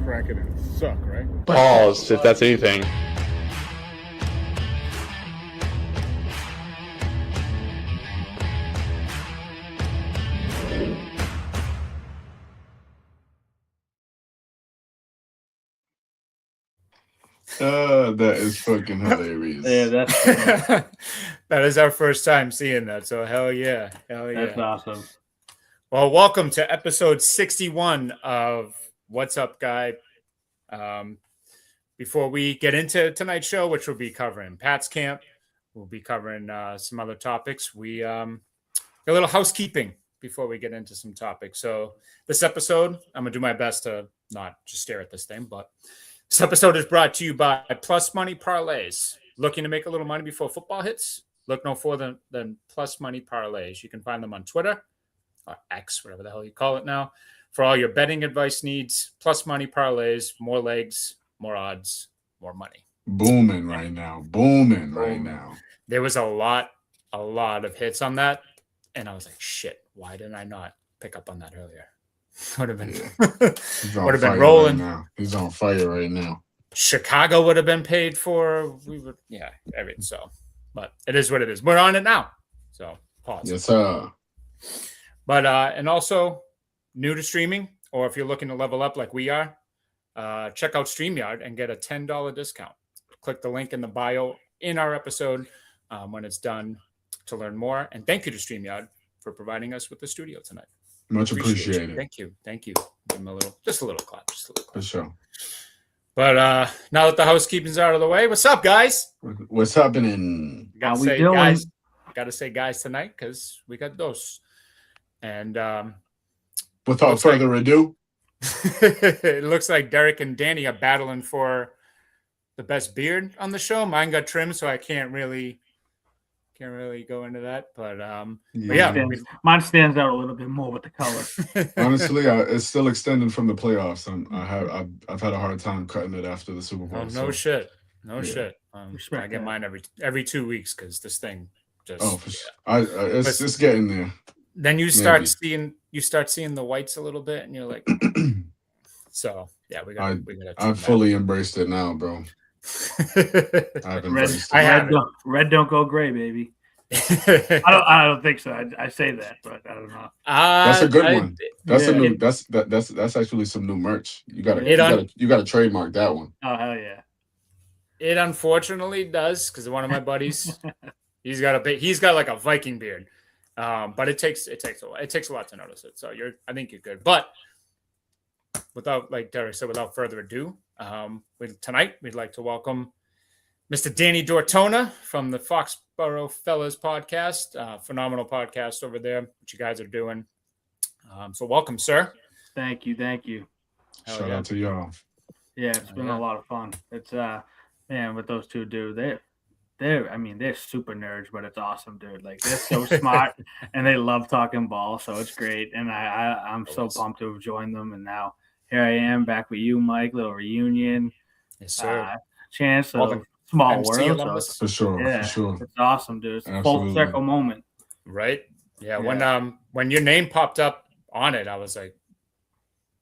crack it and suck, right? Pause, if that's anything. That is fucking hilarious. Yeah, that's That is our first time seeing that. So hell yeah. that's awesome. Well, welcome to episode 61 of What's Up, Guy. Before we get into tonight's show, which we'll be covering Pat's camp, we'll be covering some other topics. We a little housekeeping before we get into some topics. So this episode, I'm gonna do my best to not just stare at this thing, but this episode is brought to you by Plus Money Parlays. Looking to make a little money before football hits? Look no further than Plus Money Parlays. You can find them on Twitter or X, whatever the hell you call it now, for all your betting advice needs. Plus Money Parlays, more legs, more odds, more money. Booming right now. Right now. There was a lot of hits on that, and I was like, shit, why didn't I not pick up on that earlier? Would have been rolling. Right now. He's on fire right now. Chicago would have been paid for. Everything. So, but it is what it is. We're on it now. So pause. Yes, sir. But and also new to streaming, or if you're looking to level up like we are, check out StreamYard and get a $10 discount. Click the link in the bio in our episode when it's done to learn more. And thank you to StreamYard for providing us with the studio tonight. Much appreciated. Thank you. Give them just a little clap. For sure. But now that the housekeeping's out of the way, what's up, guys? What's happening? Gotta say guys tonight because we got those. And without further ado, it looks like Derek and Danny are battling for the best beard on the show. Mine got trimmed, so I can't really go into that. But mine stands out a little bit more with the color. Honestly, it's still extending from the playoffs. I've had a hard time cutting it after the Super Bowl. No shit. I get mine every 2 weeks because this thing just. Oh, for sure. It's getting there. Then you start seeing the whites a little bit, and you're like, so yeah, we got. I've fully embraced it now, bro. Red don't go gray, baby. I don't think so. I say that, but I don't know. That's a good one. That's actually some new merch. You gotta trademark that one. Oh hell yeah! It unfortunately does because one of my buddies, he's got like a Viking beard, but it takes a while. It takes a lot to notice it. So I think you're good. But without, like Derek said, without further ado. Tonight, we'd like to welcome Mr. Danny Dortona from the Foxboro Fellas Podcast. Phenomenal podcast over there, what you guys are doing. So welcome, sir. Thank you. Shout out to y'all. Yeah, it's been a lot of fun. It's man, with those two dudes, they're super nerds, but it's awesome, dude. Like they're so smart and they love talking ball, so it's great. And I'm so pumped to have joined them, and now here I am back with you, Mike. Little reunion. Yes, sir. Chance of small world. For sure. It's awesome, dude. It's a full circle moment. Right? Yeah. When your name popped up on it, I was like,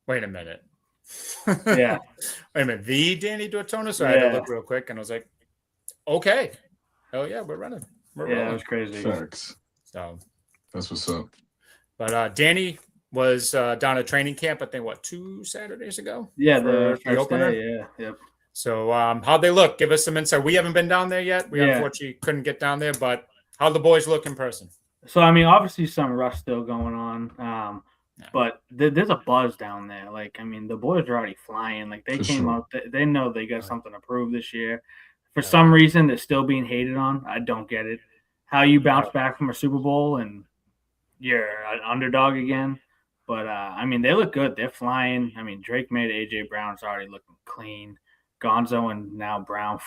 wait a minute. Yeah. Wait a minute. The Danny Dortona? So I had to look real quick, and I was like, okay. Hell yeah, we're running. Rolling. It was crazy. Facts. So that's what's up. But Danny was down at training camp, I think, 2 Saturdays ago? Yeah, the opener. Day, yep. So how'd they look? Give us some insight. We haven't been down there yet. We unfortunately couldn't get down there, but how'd the boys look in person? So, obviously some rust still going on, but there's a buzz down there. Like, the boys are already flying. Like, they came out. They know they got something to prove this year. For some reason, they're still being hated on. I don't get it. How you bounce back from a Super Bowl and you're an underdog again. But, they look good. They're flying. Drake made A.J. Brown's already looking clean. Gonzo and now Brown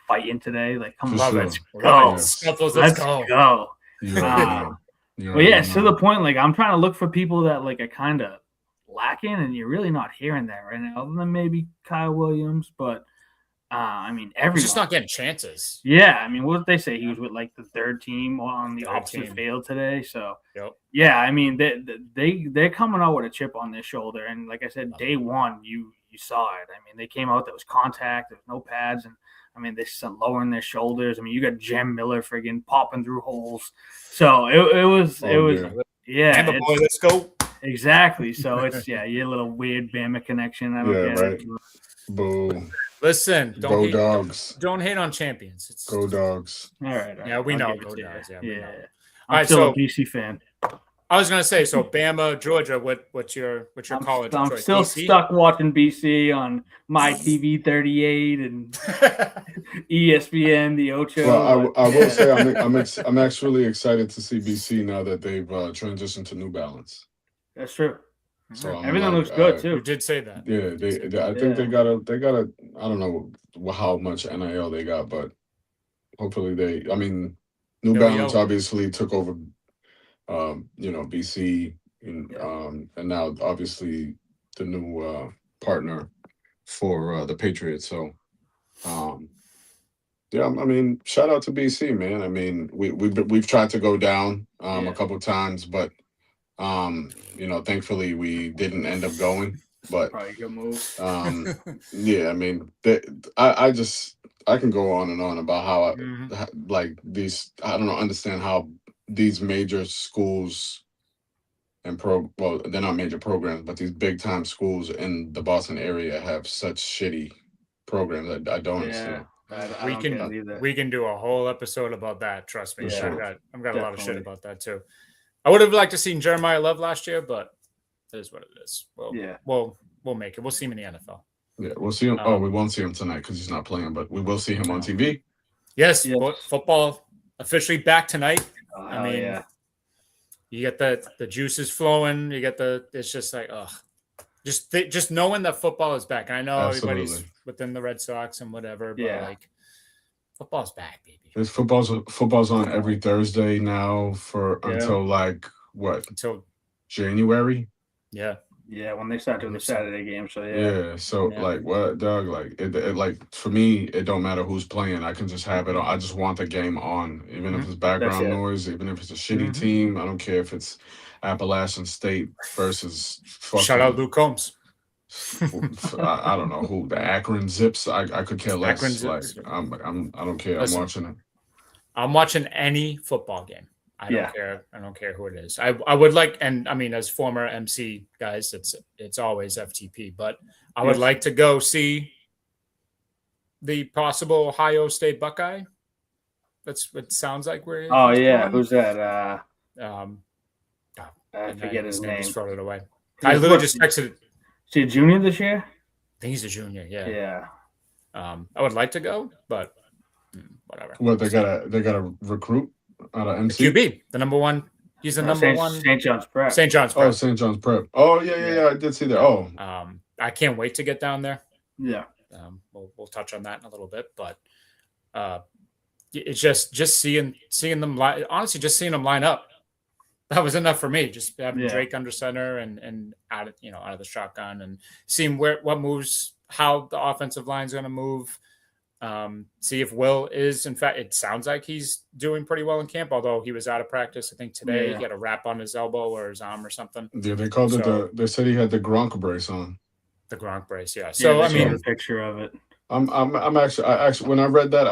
fighting today. Like, come on, let's go. Let's go. But, it's to the point, like, I'm trying to look for people that, like, are kind of lacking, and you're really not hearing that right now, other than maybe Kyle Williams. But, I mean, He's just not getting chances. Yeah, I mean, what did they say? He was with like the third team on the opposite field today. So, yeah, I mean, they're coming out with a chip on their shoulder, and like I said, day one, you saw it. I mean, they came out. There was contact. There was no pads, and I mean, they started lowering their shoulders. I mean, you got Jem Miller friggin' popping through holes. So it was yeah. Boy, let's go. Exactly. So it's your little weird Bama connection. I don't get right. it. Boo. Listen, go Dogs. Don't hate on champions. It's go Dogs. All right. Yeah, we know. Go Dogs. Yeah. I'm still a BC fan. I was gonna say, so Bama, Georgia. What's your college? I'm still BC? stuck watching BC on my TV 38 and ESPN, the Ocho. Well, I will say I'm actually excited to see BC now that they've transitioned to New Balance. That's true. So everything looks good too. You did say that. Yeah, I think they got a. I don't know how much NIL they got, but hopefully New Balance obviously took over. BC, and now obviously the new partner for the Patriots. So, I mean, shout out to BC, man. I mean, we've tried to go down a couple times, but thankfully we didn't end up going. But probably a good move. I mean, I can go on and on about how like these. I don't understand how these major schools and they're not major programs, but these big time schools in the Boston area have such shitty programs. I don't understand. We can do a whole episode about that. Trust me. Sure. I've got a lot of shit about that too. I would have liked to seen Jeremiah Love last year, but it is what it is. Well, we'll make it. We'll see him in the NFL. Yeah, we'll see him. We won't see him tonight because he's not playing, but we will see him on TV. Yes. Football officially back tonight. I mean, you get the juices flowing. You get it's just like, just knowing that football is back. I know everybody's within the Red Sox and whatever, but like, football's back, baby. There's football's on every Thursday now until like what? Until January. Yeah. Yeah, when they start doing the Saturday game, so like what, Doug? Like it like for me, it don't matter who's playing. I can just have it on. I just want the game on, even if it's background noise, even if it's a shitty team. I don't care if it's Appalachian State versus. Shout out Luke Combs. I don't know who the Akron Zips. I could care less. Akron Zips. I don't care. Listen, I'm watching it. I'm watching any football game. I don't care. I don't care who it is. I would like, and I mean, as former MC guys, it's always FTP, but I would like to go see the possible Ohio State Buckeye. That's what it sounds like we're. Oh yeah, who's that? I forget his name. Just throw it away. I literally just texted. Is he a junior this year? I think he's a junior. Yeah. Yeah. I would like to go, but whatever. What they gotta recruit out of MC? QB, the number one. He's the number one. St. John's Prep. St. John's Prep. Oh, St. John's Prep. Oh yeah. I did see that. Oh. I can't wait to get down there. Yeah. We'll touch on that in a little bit, but it's just seeing them honestly, just seeing them line up. That was enough for me. Just having Drake under center and out of the shotgun and seeing what moves, how the offensive line is going to move. See if Will is, in fact, it sounds like he's doing pretty well in camp, although he was out of practice. I think today he had a wrap on his elbow or his arm or something. Yeah, they called it they said he had the Gronk brace on. The Gronk brace, yeah. So I mean, a picture of it. I'm actually when I read that,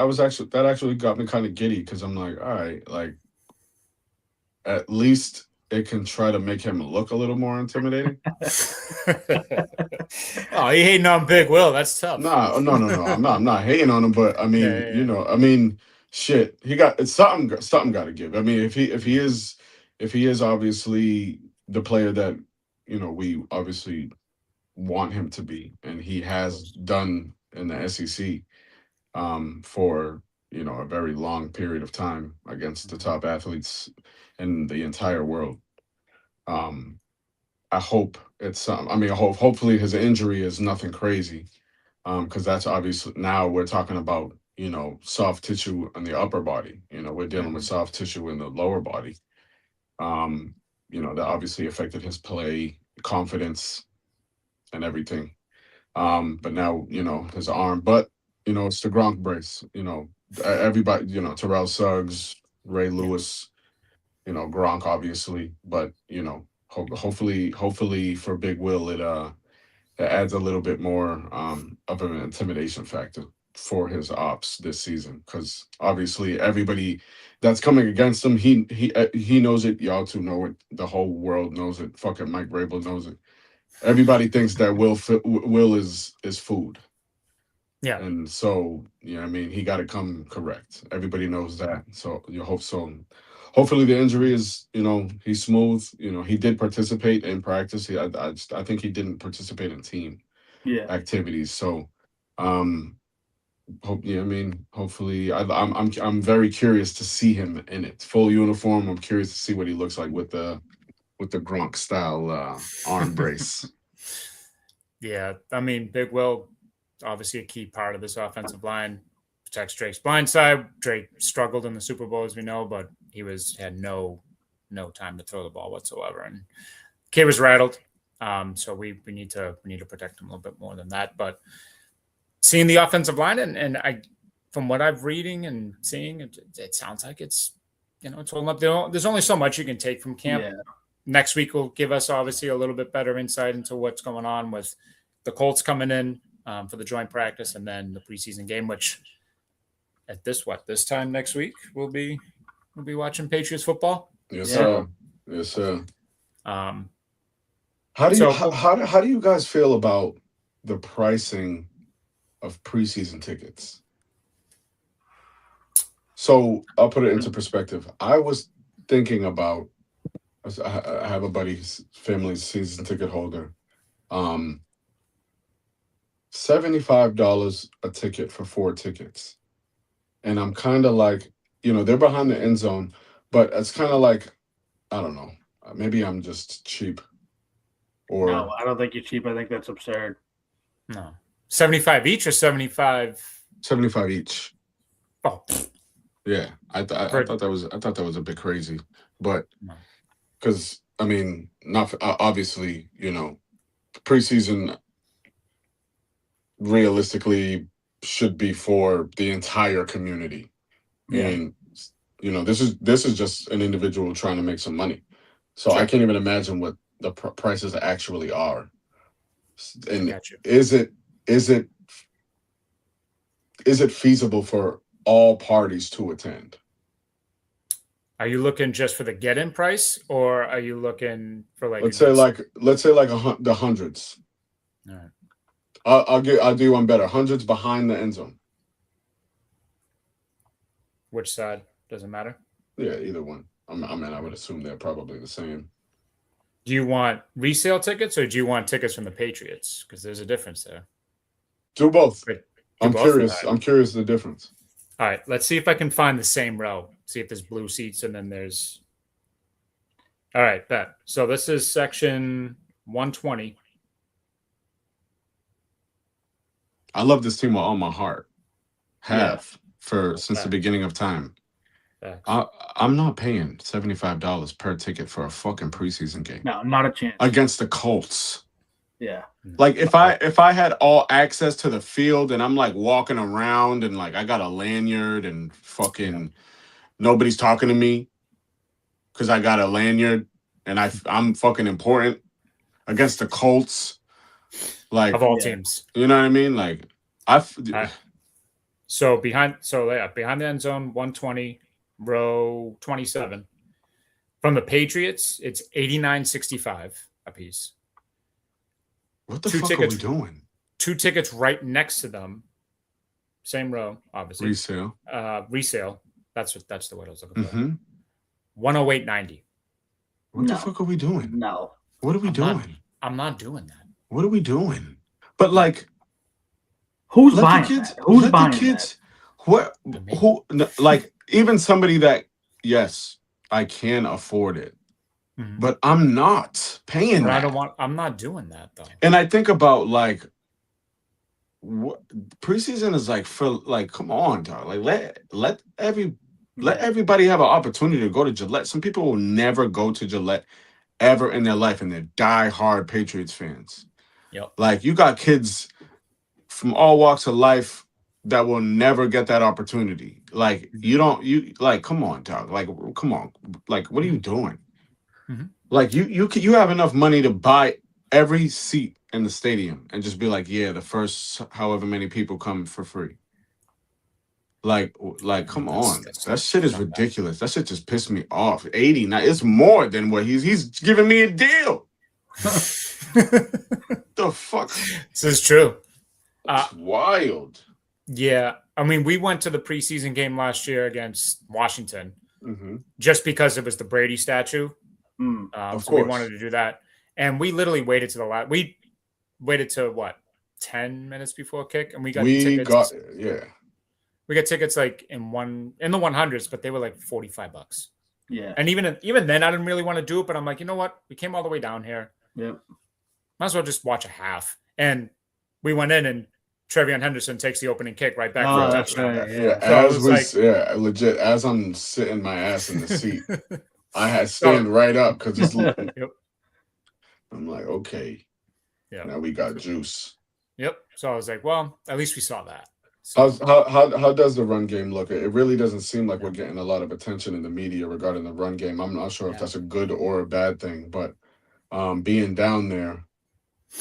that actually got me kind of giddy because I'm like, all right, like at least it can try to make him look a little more intimidating. Oh, he hating on Big Will. That's tough. No. I'm not hating on him, but I mean, shit. He got something got to give. I mean, if he is obviously the player that we obviously want him to be, and he has done in the SEC for a very long period of time against the top athletes in the entire world. I hope it's hopefully his injury is nothing crazy, because that's obviously now we're talking about soft tissue in the upper body. We're dealing with soft tissue in the lower body. That obviously affected his play, confidence, and everything. But now his arm. But it's the Gronk brace. Everybody, Terrell Suggs, Ray Lewis, Gronk obviously, but hopefully for Big Will it adds a little bit more of an intimidation factor for his ops this season, because obviously everybody that's coming against him, he knows it. Y'all two know it. The whole world knows it. Fucking Mike Vrabel knows it. Everybody thinks that Will is food. Yeah. And so, he got to come correct. Everybody knows that. So you hope so. Hopefully the injury is, he's smooth. He did participate in practice. I think he didn't participate in team activities. So, hopefully I'm very curious to see him in it. Full uniform. I'm curious to see what he looks like with the Gronk style arm brace. Yeah. I mean, Big Will, obviously a key part of this offensive line, protects Drake's blind side. Drake struggled in the Super Bowl, as we know, but he had no time to throw the ball whatsoever, and kid was rattled. So we need to protect him a little bit more than that. But seeing the offensive line, and I, from what I'm reading and seeing, it sounds like it's holding up. There's only so much you can take from camp. Yeah. Next week will give us obviously a little bit better insight into what's going on with the Colts coming in for the joint practice, and then the preseason game, which at this time next week we'll be watching Patriots football. Yes, sir. Yes, sir. How do you guys feel about the pricing of preseason tickets? So I'll put it into perspective. I was thinking about, I have a buddy's family season ticket holder. $75 a ticket for 4 tickets. And I'm kind of like, they're behind the end zone, but it's kind of like, I don't know, maybe I'm just cheap. Or no, I don't think you're cheap. I think that's absurd. No. 75 each or 75? 75 each. Oh. Yeah. I thought that was a bit crazy, but because not obviously, preseason realistically should be for the entire community. Yeah. And this is just an individual trying to make some money. So sure. I can't even imagine what the prices actually are. And is it feasible for all parties to attend? Are you looking just for the get-in price, or are you looking for let's say the hundreds? All right. I'll do one better. Hundreds behind the end zone. Which side? Doesn't matter? Yeah, either one. I would assume they're probably the same. Do you want resale tickets, or do you want tickets from the Patriots? Because there's a difference there. Do both. I'm curious. I'm curious the difference. All right, let's see if I can find the same row. See if there's blue seats, and then there's. All right, bet. So this is section 120. I love this team with all my heart. Since the beginning of time. I'm not paying $75 per ticket for a fucking preseason game. No, not a chance. Against the Colts. Yeah. Like if I had all access to the field and I'm like walking around and like I got a lanyard and fucking nobody's talking to me because I got a lanyard and I'm fucking important against the Colts. Like of all teams. You know what I mean? Like So behind the end zone, 120, row 27. From the Patriots, it's $89.65 a piece. What the fuck are we doing? 2 tickets right next to them. Same row, obviously. Resale. That's the word I was looking for. $108.90. What the fuck are we doing? No. What are we doing? I'm not doing that. What are we doing? But like, who's buying that? Who's buying that? What? Who? Like, even somebody that, yes, I can afford it, but I'm not paying that. I'm not doing that though. And I think about like, what preseason is like for like, come on, dog. Like let everybody have an opportunity to go to Gillette. Some people will never go to Gillette ever in their life, and they're diehard Patriots fans. Yep. Like you got kids from all walks of life that will never get that opportunity. Like come on, dog. Like, come on. Like, what are you doing? Mhm. Like, you have enough money to buy every seat in the stadium and just be like, yeah, the first however many people come for free. Like, come on. That shit is ridiculous. That shit just pissed me off. 80. Now it's more than what he's giving me a deal. The fuck? This is true. It's wild. Yeah. I mean, we went to the preseason game last year against Washington just because it was the Brady statue. Of so course. we wanted to do that. And we literally waited to the last. We waited to what, 10 minutes before kick, and we got tickets. We got tickets like in the 100s, but they were like $45. Yeah. And even then, I didn't really want to do it, but I'm like, you know what? We came all the way down here. Yep. Might as well just watch a half. And we went in, and Trevion Henderson takes the opening kick right back for a touchdown. Right, Legit, as I'm sitting my ass in the seat, I had stand right up because it's. Yep. I'm like, okay. Yeah. Now we got juice. Yep. So I was like, well, at least we saw that. So, how does the run game look? It really doesn't seem like we're getting a lot of attention in the media regarding the run game. I'm not sure if that's a good or a bad thing, but being down there,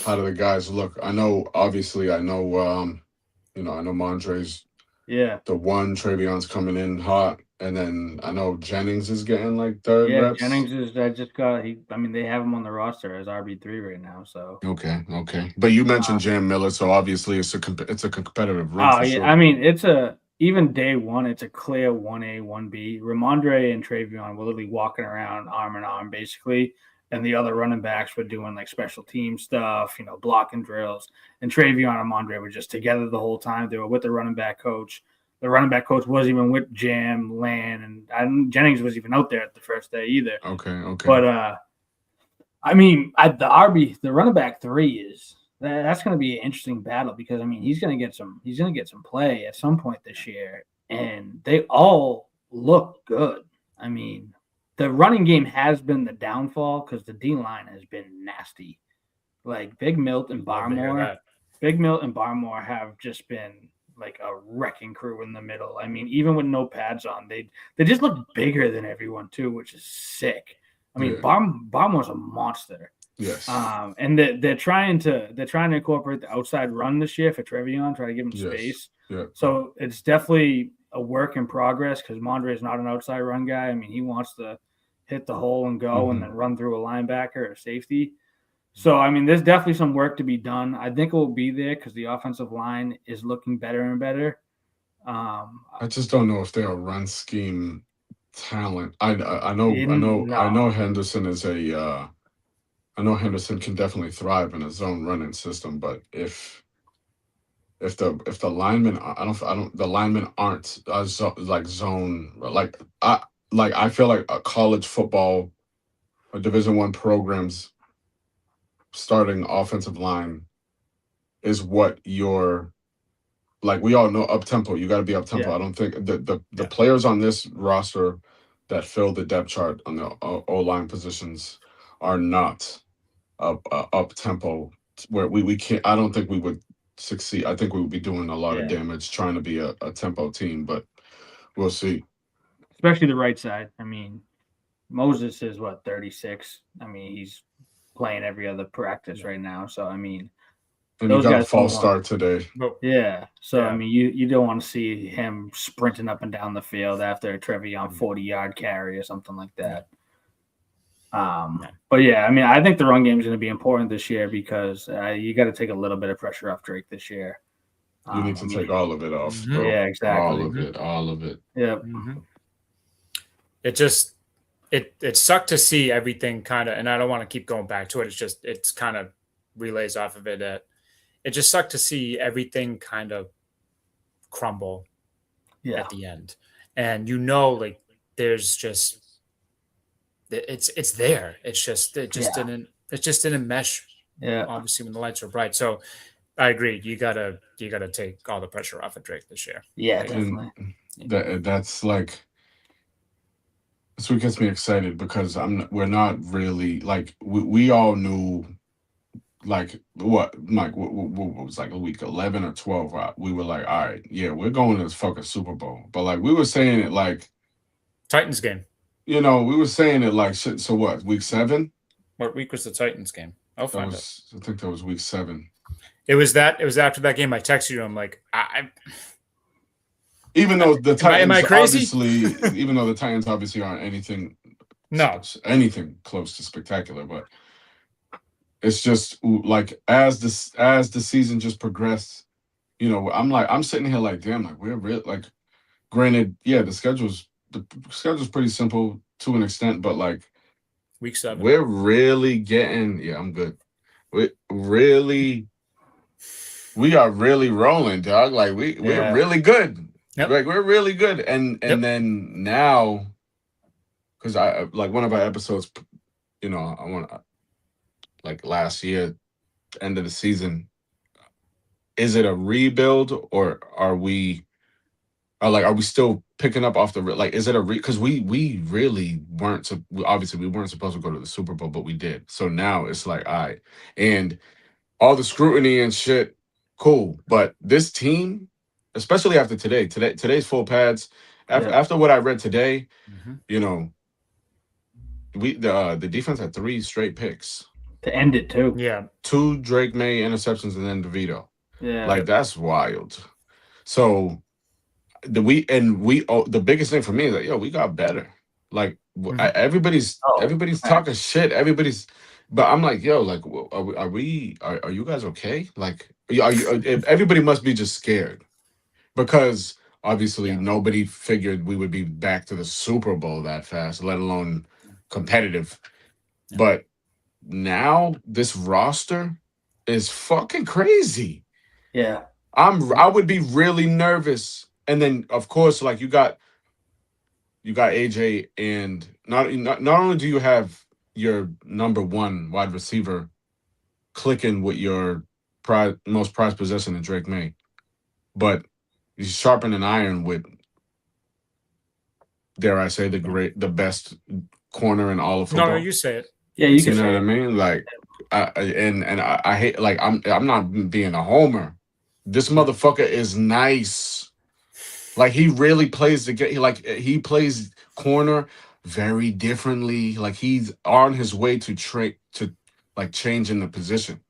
how do the guys look? I know Mondre's the one, Trevion's coming in hot, and then I know Jennings is getting like third reps. Jennings is they have him on the roster as RB3 right now, so okay. But you mentioned Jam Miller, so obviously it's a competitive run. Sure. I mean, even day one, it's a clear 1A, 1B. Ramondre and Trevion were literally walking around arm in arm, basically. And the other running backs were doing like special team stuff, blocking drills. And Trevion and Ramondre were just together the whole time. They were with the running back coach. The running back coach wasn't even with Jam, Lan, and Jennings was even out there at the first day either. Okay. But the running back 3 is. That's going to be an interesting battle because he's going to get some play at some point this year, and they all look good. I mean, the running game has been the downfall because the D line has been nasty. Like Big Milt and Barmore have just been like a wrecking crew in the middle. I mean, even with no pads on, they just look bigger than everyone too, which is sick. I mean, Barmore's a monster. Yes. And they're trying to incorporate the outside run this year for Trevion, try to give him space. Yeah. So it's definitely a work in progress because Mondre is not an outside run guy. I mean, he wants to hit the hole and go and then run through a linebacker or safety. So, there's definitely some work to be done. I think it will be there because the offensive line is looking better and better. I just don't know if they're a run scheme talent. I know Henderson is a I know Henderson can definitely thrive in a zone running system, but if the linemen the linemen aren't zone I feel like a college football, a Division I programs starting offensive line is what you're like. We all know up tempo. You got to be up tempo. Yeah. I don't think the players on this roster that fill the depth chart on the O line positions are not up tempo where we can't. I don't think we would succeed. I think we would be doing a lot of damage trying to be a tempo team, but we'll see. Especially the right side. Moses is 36. He's playing every other practice right now. So and he got a false start today. Yeah. So you don't want to see him sprinting up and down the field after a Trevion 40-yard carry or something like that. But I think the run game is going to be important this year because you got to take a little bit of pressure off Drake this year. You need to take all of it off. Bro. Yeah, exactly. All of it. Yeah. Mm-hmm. It just it sucked to see everything kind of, and I don't want to keep going back to it. It's kind of relays off of it. It just sucked to see everything kind of crumble at the end, and there's just. It's there. It just didn't mesh. Yeah. Obviously, when the lights are bright. So I agree. You gotta take all the pressure off of Drake this year. Yeah, definitely. That's what gets me excited because we're not really we all knew like what, Mike? What was like week 11 or 12? We were like, all right, yeah, we're going to this fucking Super Bowl. But like we were saying it like Titans game. we were saying it like shit. So what? Week 7? What week was the Titans game? I'll find it. I think that was week 7. It was after that game. I texted you. I'm like, even though the Titans am I crazy? obviously, even though the Titans obviously aren't anything close to spectacular, but it's just like as the season just progressed, I'm sitting here like, damn, like we're real. Like, granted, yeah, the schedule's pretty simple to an extent, but like week 7, we're really getting. Yeah, I'm good. We are really rolling, dog. Like we're really good. Yep. Like we're really good, and then now, because I like one of our episodes, I want like last year, end of the season. Is it a rebuild or are we still picking up off the like? Is it because we really weren't obviously we weren't supposed to go to the Super Bowl, but we did. So now it's like, all right, and all the scrutiny and shit, cool. But this team, especially after today's full pads, after what I read today, the defense had 3 straight picks to end it too. Yeah, 2 Drake May interceptions and then DeVito. Yeah, like that's wild. So the biggest thing for me is like, we got better. Like everybody's talking shit. But I'm like, like, are you guys okay? Like, everybody must be just scared because obviously nobody figured we would be back to the Super Bowl that fast, let alone competitive. Yeah. But now this roster is fucking crazy. Yeah. I would be really nervous. And then of course, like you got AJ, and not only do you have your number 1 wide receiver clicking with your most prized possession in Drake May, but you sharpen an iron with, dare I say, the best corner in all of football. No, you say it. Yeah, you can know say what it. I mean? Like, I hate, like, I'm not being a homer. This motherfucker is nice. Like, he really plays he plays corner very differently. Like, he's on his way to changing the position.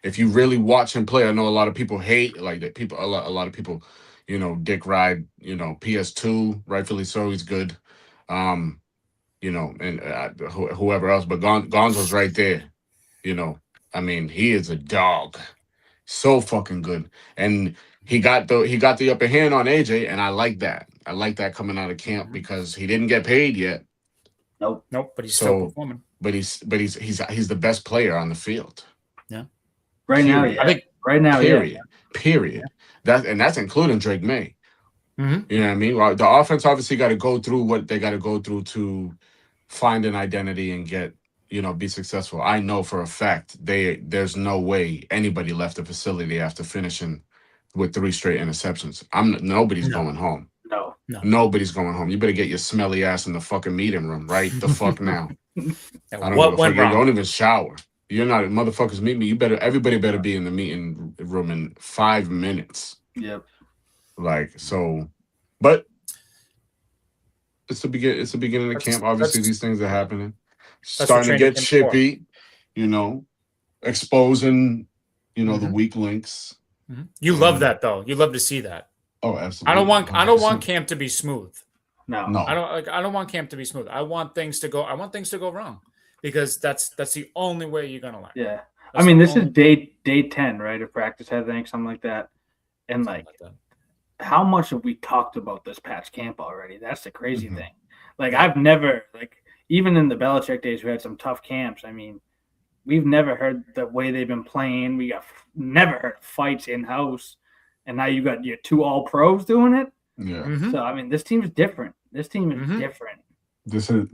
If you really watch him play, I know a lot of people hate like that. A lot of people, dick ride, PS2, rightfully so. He's good, and whoever else. But Gonzo's right there. I mean, he is a dog, so fucking good, and he got the upper hand on AJ, and I like that. I like that coming out of camp because he didn't get paid yet. Nope. But he's still performing. But he's the best player on the field. Yeah. Right now, yeah. I think right now, Period. That's including Drake May. Mm-hmm. You know what I mean? Well, the offense obviously got to go through what they got to go through to find an identity and get, be successful. I know for a fact there's no way anybody left the facility after finishing with 3 straight interceptions. Nobody's going home. No. Nobody's going home. You better get your smelly ass in the fucking meeting room right the fuck now. What went wrong? Don't even shower. You're not motherfuckers meet me. Everybody better be in the meeting room in 5 minutes. Yep. Like, so, but it's the beginning of camp. Obviously, these things are happening. Starting to get chippy, exposing, the weak links. Mm-hmm. You love that though. You love to see that. Oh, absolutely. I don't want camp to be smooth. No. I don't want camp to be smooth. I want things to go wrong because that's the only way you're gonna learn. Yeah. I mean, this is day 10, right, of practice, I think, something like that. And like how much have we talked about this patch camp already? That's the crazy thing. Like, I've never, like, even in the Belichick days, we had some tough camps. I mean, we've never heard the way they've been playing. We never heard fights in house, and now you got your 2 all pros doing it. Yeah. Mm-hmm. So I mean, this team is different. This team is different. This is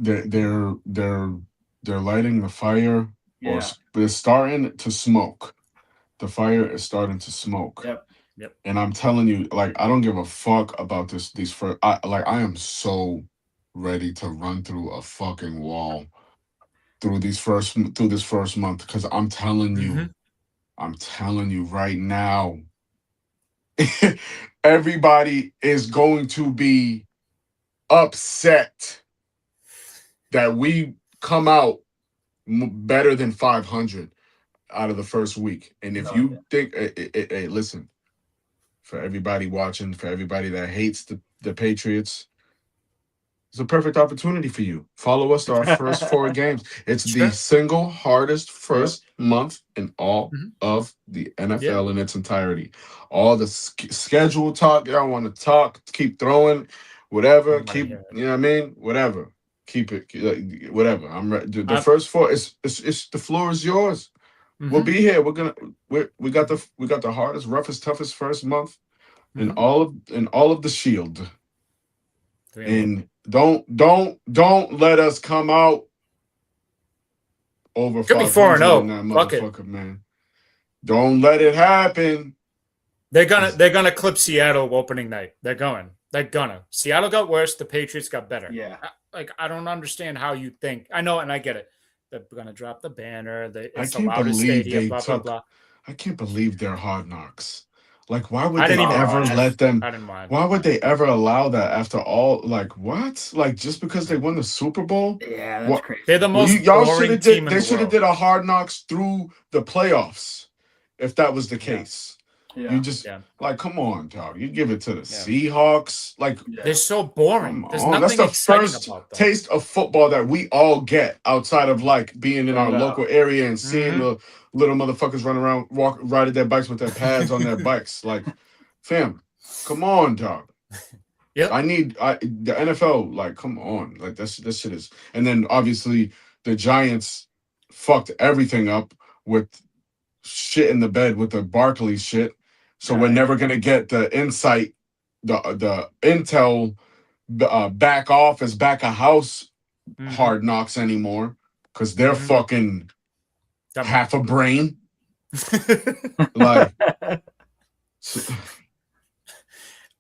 they're lighting the fire, or they're starting to smoke. The fire is starting to smoke. Yep. And I'm telling you, like, I don't give a fuck about these first. I am so ready to run through a fucking wall through this first month, because I'm telling you, I'm telling you right now, everybody is going to be upset that we come out better than 500 out of the first week. And if you think, hey, listen, for everybody watching, for everybody that hates the Patriots, it's a perfect opportunity for you. Follow us to our first 4 games. It's the single hardest first month in all of the NFL in its entirety. All the schedule talk, y'all want to talk, keep throwing, whatever, keep, you know what I mean? Whatever. Keep it, whatever. I'm ready. The first 4, it's the floor is yours. We'll be here. We got the hardest, roughest, toughest first month in all of the Shield. And don't let us come out over 500 in that motherfucker, man. Don't let it happen. They're gonna clip Seattle opening night. They're gonna. Seattle got worse. The Patriots got better. Yeah. I don't understand how you think. I know, and I get it. They're gonna drop the banner. It's the can't loudest believe stadium. they Blah took. blah blah. I can't believe they're Hard Knocks. Like, why would I they didn't even ever watch it. let them? I didn't mind. Why would they ever allow that after all? Like, what? Like, just because they won the Super Bowl? Yeah, that's crazy. They're the most y'all boring should team in They the should have world. did a Hard Knocks through the playoffs, if that was the case. Yeah. You just like, come on, dog. You give it to the Seahawks. Like, they're so boring. There's nothing that's the exciting first about them. taste of football that we all get outside of like being in our local area and seeing the little motherfuckers run around, riding their bikes with their pads on their bikes. Like, fam, come on, dog. Yep. The NFL. Like, come on. Like, this shit is. And then obviously the Giants fucked everything up with shit in the bed with the Barkley shit. So we're never gonna get the insight, the intel, back office, back of house Hard Knocks anymore, because they're fucking half a brain. Like,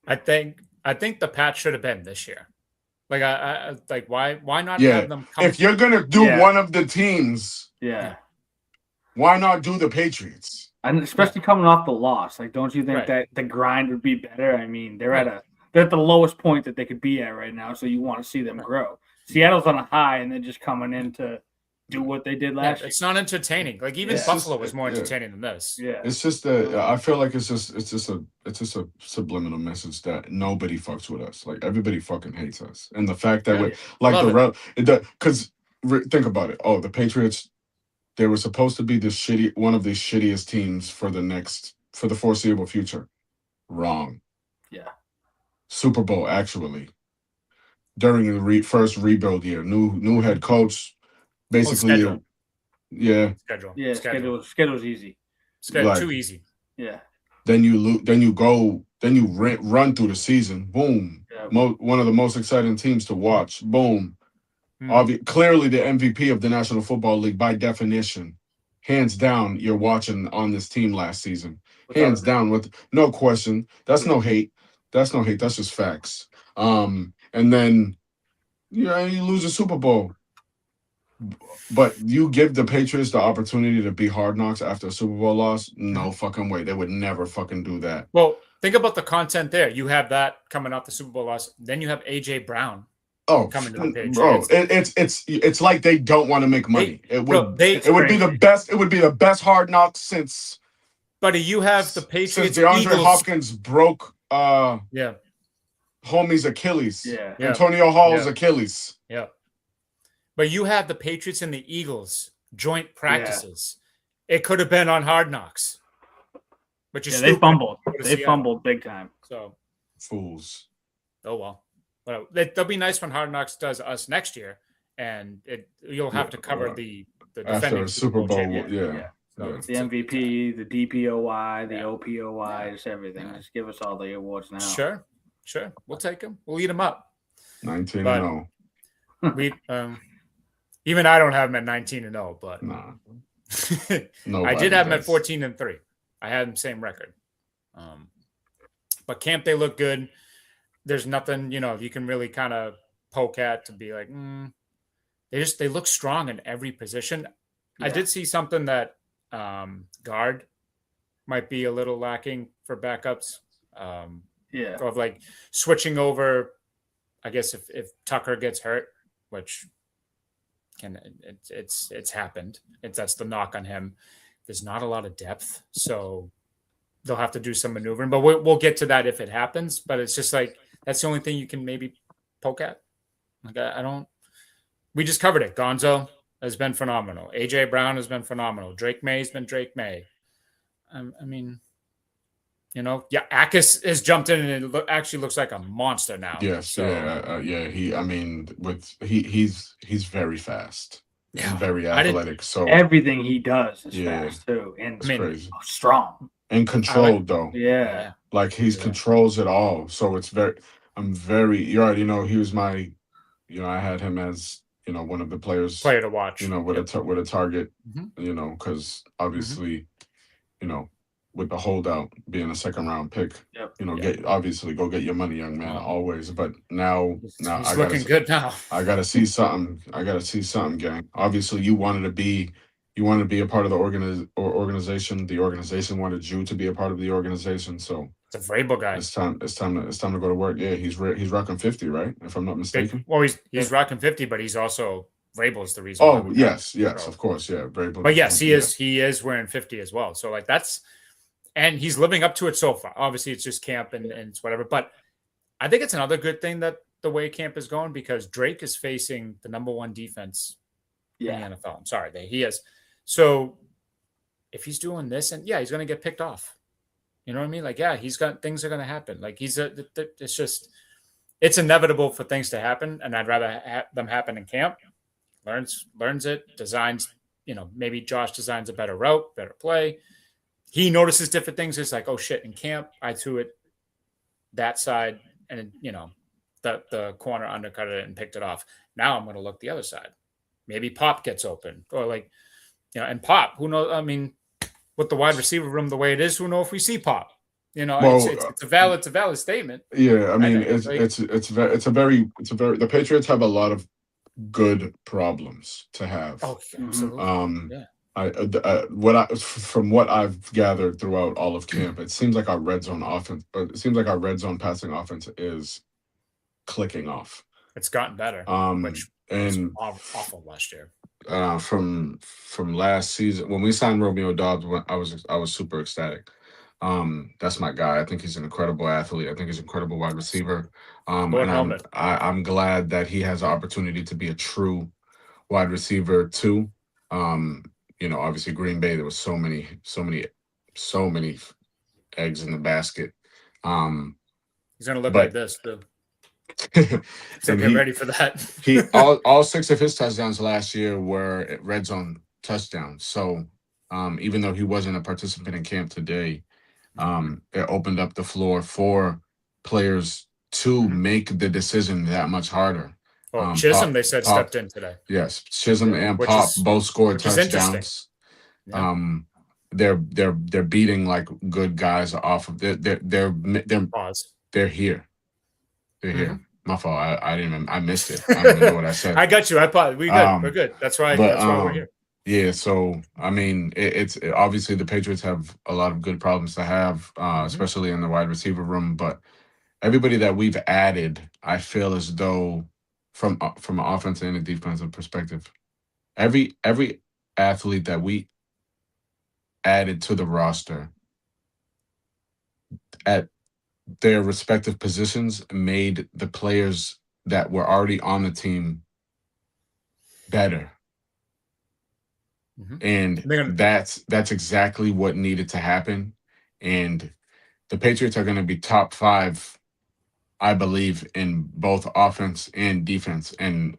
I think the Pats should have been this year. Like, I like why not have them come? If you're gonna do one of the teams, why not do the Patriots? And especially coming off the loss, like, don't you think that the grind would be better? I mean, they're at the lowest point that they could be at right now, so you want to see them grow. Seattle's on a high, and they're just coming in to do what they did last year. It's not entertaining. Like, even Buffalo was more entertaining than this. Yeah, it's just I feel like it's just a subliminal message that nobody fucks with us. Like, everybody fucking hates us, and the fact that because think about it. Oh, the Patriots. They were supposed to be one of the shittiest teams for the foreseeable future. Wrong. Yeah. Super Bowl, actually. During the first rebuild year, new head coach, basically. Schedule. Schedule's easy. Too easy. Yeah. Then you run through the season. Boom. Yeah. One of the most exciting teams to watch. Boom. Clearly the MVP of the National Football League by definition. Hands down, you're watching on this team last season. Hands down, with no question. That's no hate. That's just facts. And then you lose a Super Bowl. But you give the Patriots the opportunity to be Hard Knocks after a Super Bowl loss? No fucking way. They would never fucking do that. Well, think about the content there. You have that coming off the Super Bowl loss. Then you have AJ Brown. Coming to the Patriots. Bro, it's like they don't want to make money. It would be the best Hard Knocks since. Buddy, you have the Patriots. Since DeAndre Hopkins broke homie's Achilles. Yeah. Antonio Hall's Achilles. Yeah. But you have the Patriots and the Eagles joint practices. Yeah. It could have been on Hard Knocks. But they fumbled. They fumbled big time. So fools. Oh well. But it'll be nice when Hard Knocks does us next year, and you'll have to cover the defending Super Bowl. So it's the MVP, the DPOY, the OPOY, just everything. Yeah. Just give us all the awards now. Sure. We'll take them. We'll eat them up. 19-0. We even I don't have them at 19-0, but I did have them at 14-3. I had them same record. But camp, they look good. There's nothing, you can really kind of poke at to be like, they look strong in every position. Yeah. I did see something that guard might be a little lacking for backups. Of like switching over, I guess if Tucker gets hurt, which it's happened. That's the knock on him. There's not a lot of depth, so they'll have to do some maneuvering. But we'll get to that if it happens. But it's just like that's the only thing you can maybe poke at. Like I don't. We just covered it. Gonzo has been phenomenal. AJ Brown has been phenomenal. Drake May's been Drake May. I mean, you know, Akis has jumped in and it actually looks like a monster now. Yes, so, He's very fast. Yeah, and very athletic. So everything he does is fast too, and crazy. Strong and controlled though. Yeah, like he controls it all. So it's you already know he was my, I had him as one of the player to watch. With a target. Mm-hmm. Because obviously, with the holdout being a second round pick, obviously go get your money, young man, always. But now he's looking good now. I gotta see something, gang. Obviously, you wanted to be a part of the organization. The organization wanted you to be a part of the organization. So it's a Vrabel guy. It's time to go to work. Yeah, he's rocking 50, right? If I'm not mistaken. Well, he's rocking 50, but he's also Vrabel's the reason. Oh yes, of course, yeah, Vrabel. But yes, he is wearing 50 as well. So like that's. And he's living up to it so far. Obviously, it's just camp and it's whatever. But I think it's another good thing that the way camp is going because Drake is facing the number one defense in the NFL. I'm sorry, he is. So if he's doing this, and he's going to get picked off. You know what I mean? Like, things are going to happen. Like it's inevitable for things to happen. And I'd rather have them happen in camp. Learns it, designs, maybe Josh designs a better route, better play. He notices different things. It's like, oh shit, in camp, I threw it that side and, the corner undercut it and picked it off. Now I'm going to look the other side. Maybe Pop gets open or and Pop, who knows? I mean, with the wide receiver room the way it is, who knows if we see Pop? It's a valid statement. Yeah. I mean, the Patriots have a lot of good problems to have. Oh, absolutely. From what I've gathered throughout all of camp, it seems like our red zone offense, passing offense is clicking off. It's gotten better, which was awful last year. From last season when we signed Romeo Doubs, I was super ecstatic. That's my guy. I think he's an incredible athlete. I think he's an incredible wide receiver. And I'm glad that he has the opportunity to be a true wide receiver too. Obviously Green Bay, there was so many eggs in the basket. He's gonna look like this too. So get ready for that. all 6 of his touchdowns last year were red zone touchdowns. So even though he wasn't a participant in camp today, it opened up the floor for players to make the decision that much harder. Well, Chisholm, they said, stepped in today. Yes, Chisholm and Pop both scored touchdowns. Yeah. They're beating like good guys off of they're here. They're here. My fault. I missed it. I don't even know what I said. I got you. We're good. That's why we're here. Yeah. So I mean, it's obviously the Patriots have a lot of good problems to have, especially in the wide receiver room. But everybody that we've added, I feel as though. From an offensive and a defensive perspective, every athlete that we added to the roster at their respective positions made the players that were already on the team better. And that's exactly what needed to happen. And the Patriots are going to be top 5, I believe, in both offense and defense, and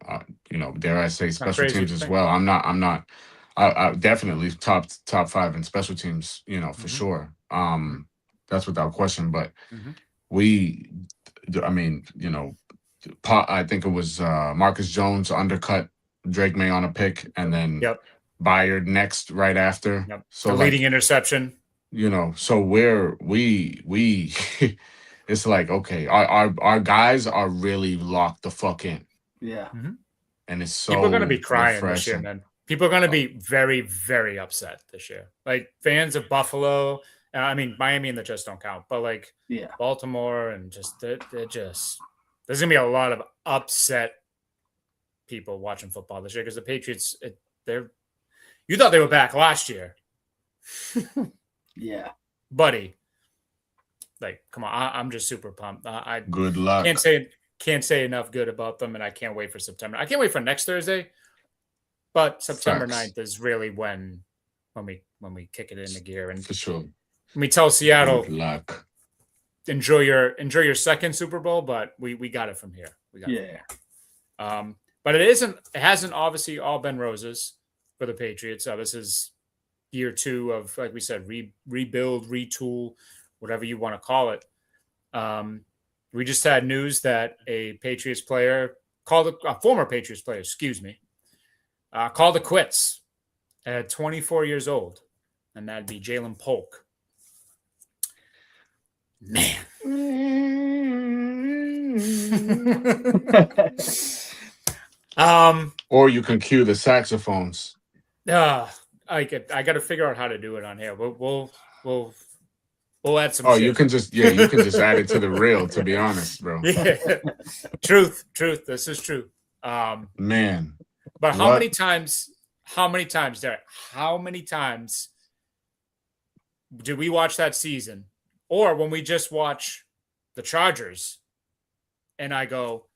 dare I say, special teams as well. I definitely top 5 in special teams, for sure. That's without question. But I think it was Marcus Jones undercut Drake May on a pick, and then Byard next right after. Yep. So the leading interception. So we it's like, okay, our guys are really locked the fuck in. Yeah. And it's so people are going to be crying this year, man. People are going to be very, very upset this year. Like fans of Buffalo I mean, Miami and the Jets don't count, but like Yeah. Baltimore and just they're just there's gonna be a lot of upset people watching football this year because the Patriots you thought they were back last year. Yeah. Buddy. Like, come on, I'm just super pumped. I Good luck. Can't say enough good about them, and I can't wait for September. I can't wait for next Thursday, but September Facts. 9th is really when we kick it into gear. And For sure. we tell Seattle, Good luck. enjoy your second Super Bowl, but we got it from here. We got it from here. But it hasn't obviously all been roses for the Patriots. This is year 2 of, like we said, rebuild, retool, whatever you want to call it. We just had news that a former Patriots player, called it quits at 24 years old, and that'd be Ja'Lynn Polk. Man. Or you can cue the saxophones. I got to figure out how to do it on here. We'll add some. Oh, shit. you can just add it to the reel. To be honest, bro. Yeah. Truth. This is true. Man. But how many times, Derek? How many times did we watch that season, or when we just watch the Chargers, and I go,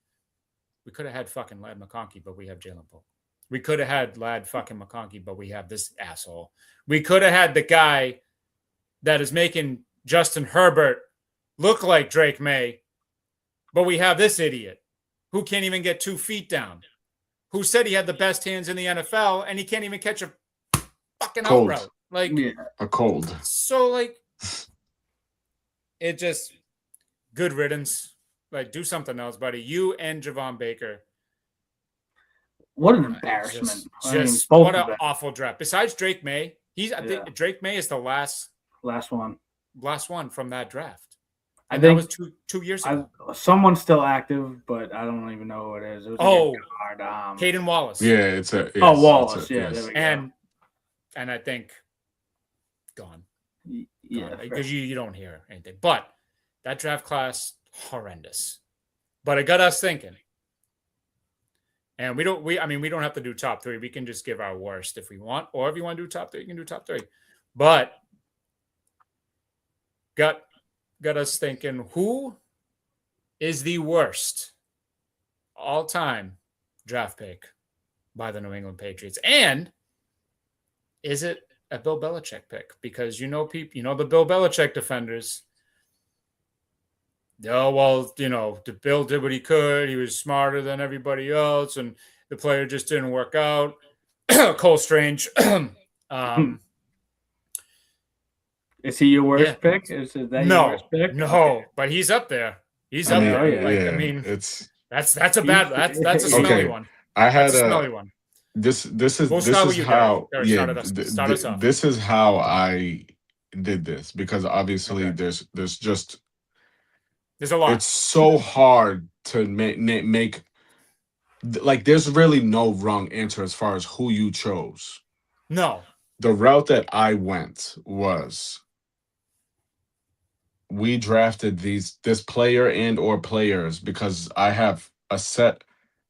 we could have had fucking Ladd McConkey, but we have Ja'Lynn Polk. We could have had Ladd fucking McConkey, but we have this asshole. We could have had the guy that is making Justin Herbert look like Drake May, but we have this idiot who can't even get 2 feet down, who said he had the best hands in the NFL, and he can't even catch a fucking out route. Like, a cold. So, like, it just good riddance. Like, do something else, buddy. You and Javon Baker. What an embarrassment! Just what an awful draft. Besides Drake May, I think Drake May is the last one from that draft. And that was two years ago. Someone's still active, but I don't even know who it is. It was Caden Wallace. Yeah, it's a. Yes, Wallace. There we go. And I think gone. Yeah, because you don't hear anything. But that draft class, horrendous. But it got us thinking. And we don't have to do top 3. We can just give our worst if we want. Or if you want to do top 3, you can do top 3. But got us thinking, who is the worst all-time draft pick by the New England Patriots? And is it a Bill Belichick pick? Because the Bill Belichick defenders. Oh, well, the Bill did what he could. He was smarter than everybody else, and the player just didn't work out. Cole Strange. Is he your worst pick? Is that your worst pick? No, okay. But he's up there. He's up there. That's a smelly one. I had a smelly one. This is how I did this, because obviously there's a lot. It's so hard to make like there's really no wrong answer as far as who you chose. No. The route that I went was we drafted this player and or players because I have a set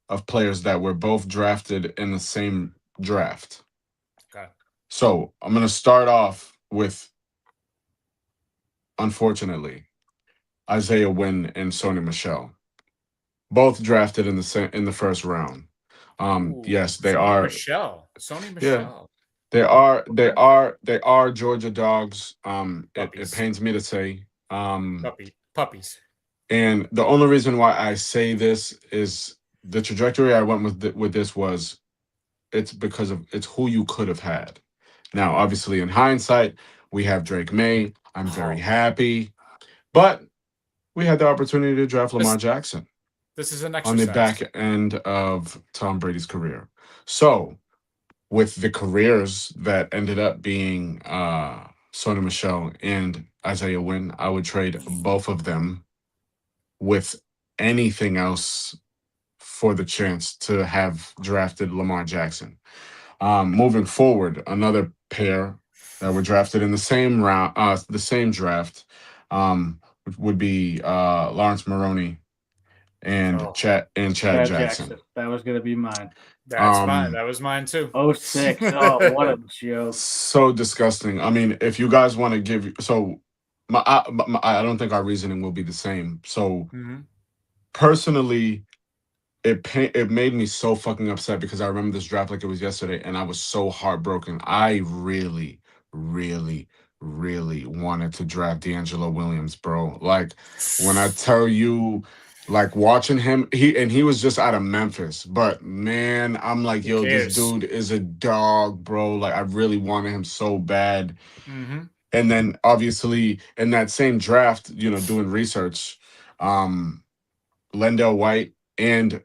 of players that were both drafted in the same draft. Okay. So I'm going to start off with, unfortunately, Isaiah Wynn and Sony Michel, both drafted in the first round. Yes, they are. Sony Michel. Yeah, they are Georgia dogs. It pains me to say. Puppies. And the only reason why I say this is the trajectory I went with this was it's because of it's who you could have had. Now, obviously, in hindsight, we have Drake May. I'm very happy, but we had the opportunity to draft Lamar Jackson. This is an exercise on the back end of Tom Brady's career. So, with the careers that ended up being Sony Michel and Isaiah Wynn, I would trade both of them with anything else for the chance to have drafted Lamar Jackson. Moving forward, another pair that were drafted in the same round, the same draft, would be Lawrence Maroney and Chad Jackson. That was gonna be mine. That's fine. That was mine too. 06. Oh, what a joke! So disgusting. I mean, if you guys want to give, so I don't think our reasoning will be the same. So personally, it made me so fucking upset because I remember this draft like it was yesterday, and I was so heartbroken. I really, really, really wanted to draft D'Angelo Williams, bro. Like when I tell you, like watching him, he was just out of Memphis, but man, I'm like, yo, this dude is a dog, bro. Like I really wanted him so bad. And then obviously in that same draft, you know, doing research, Lendell White and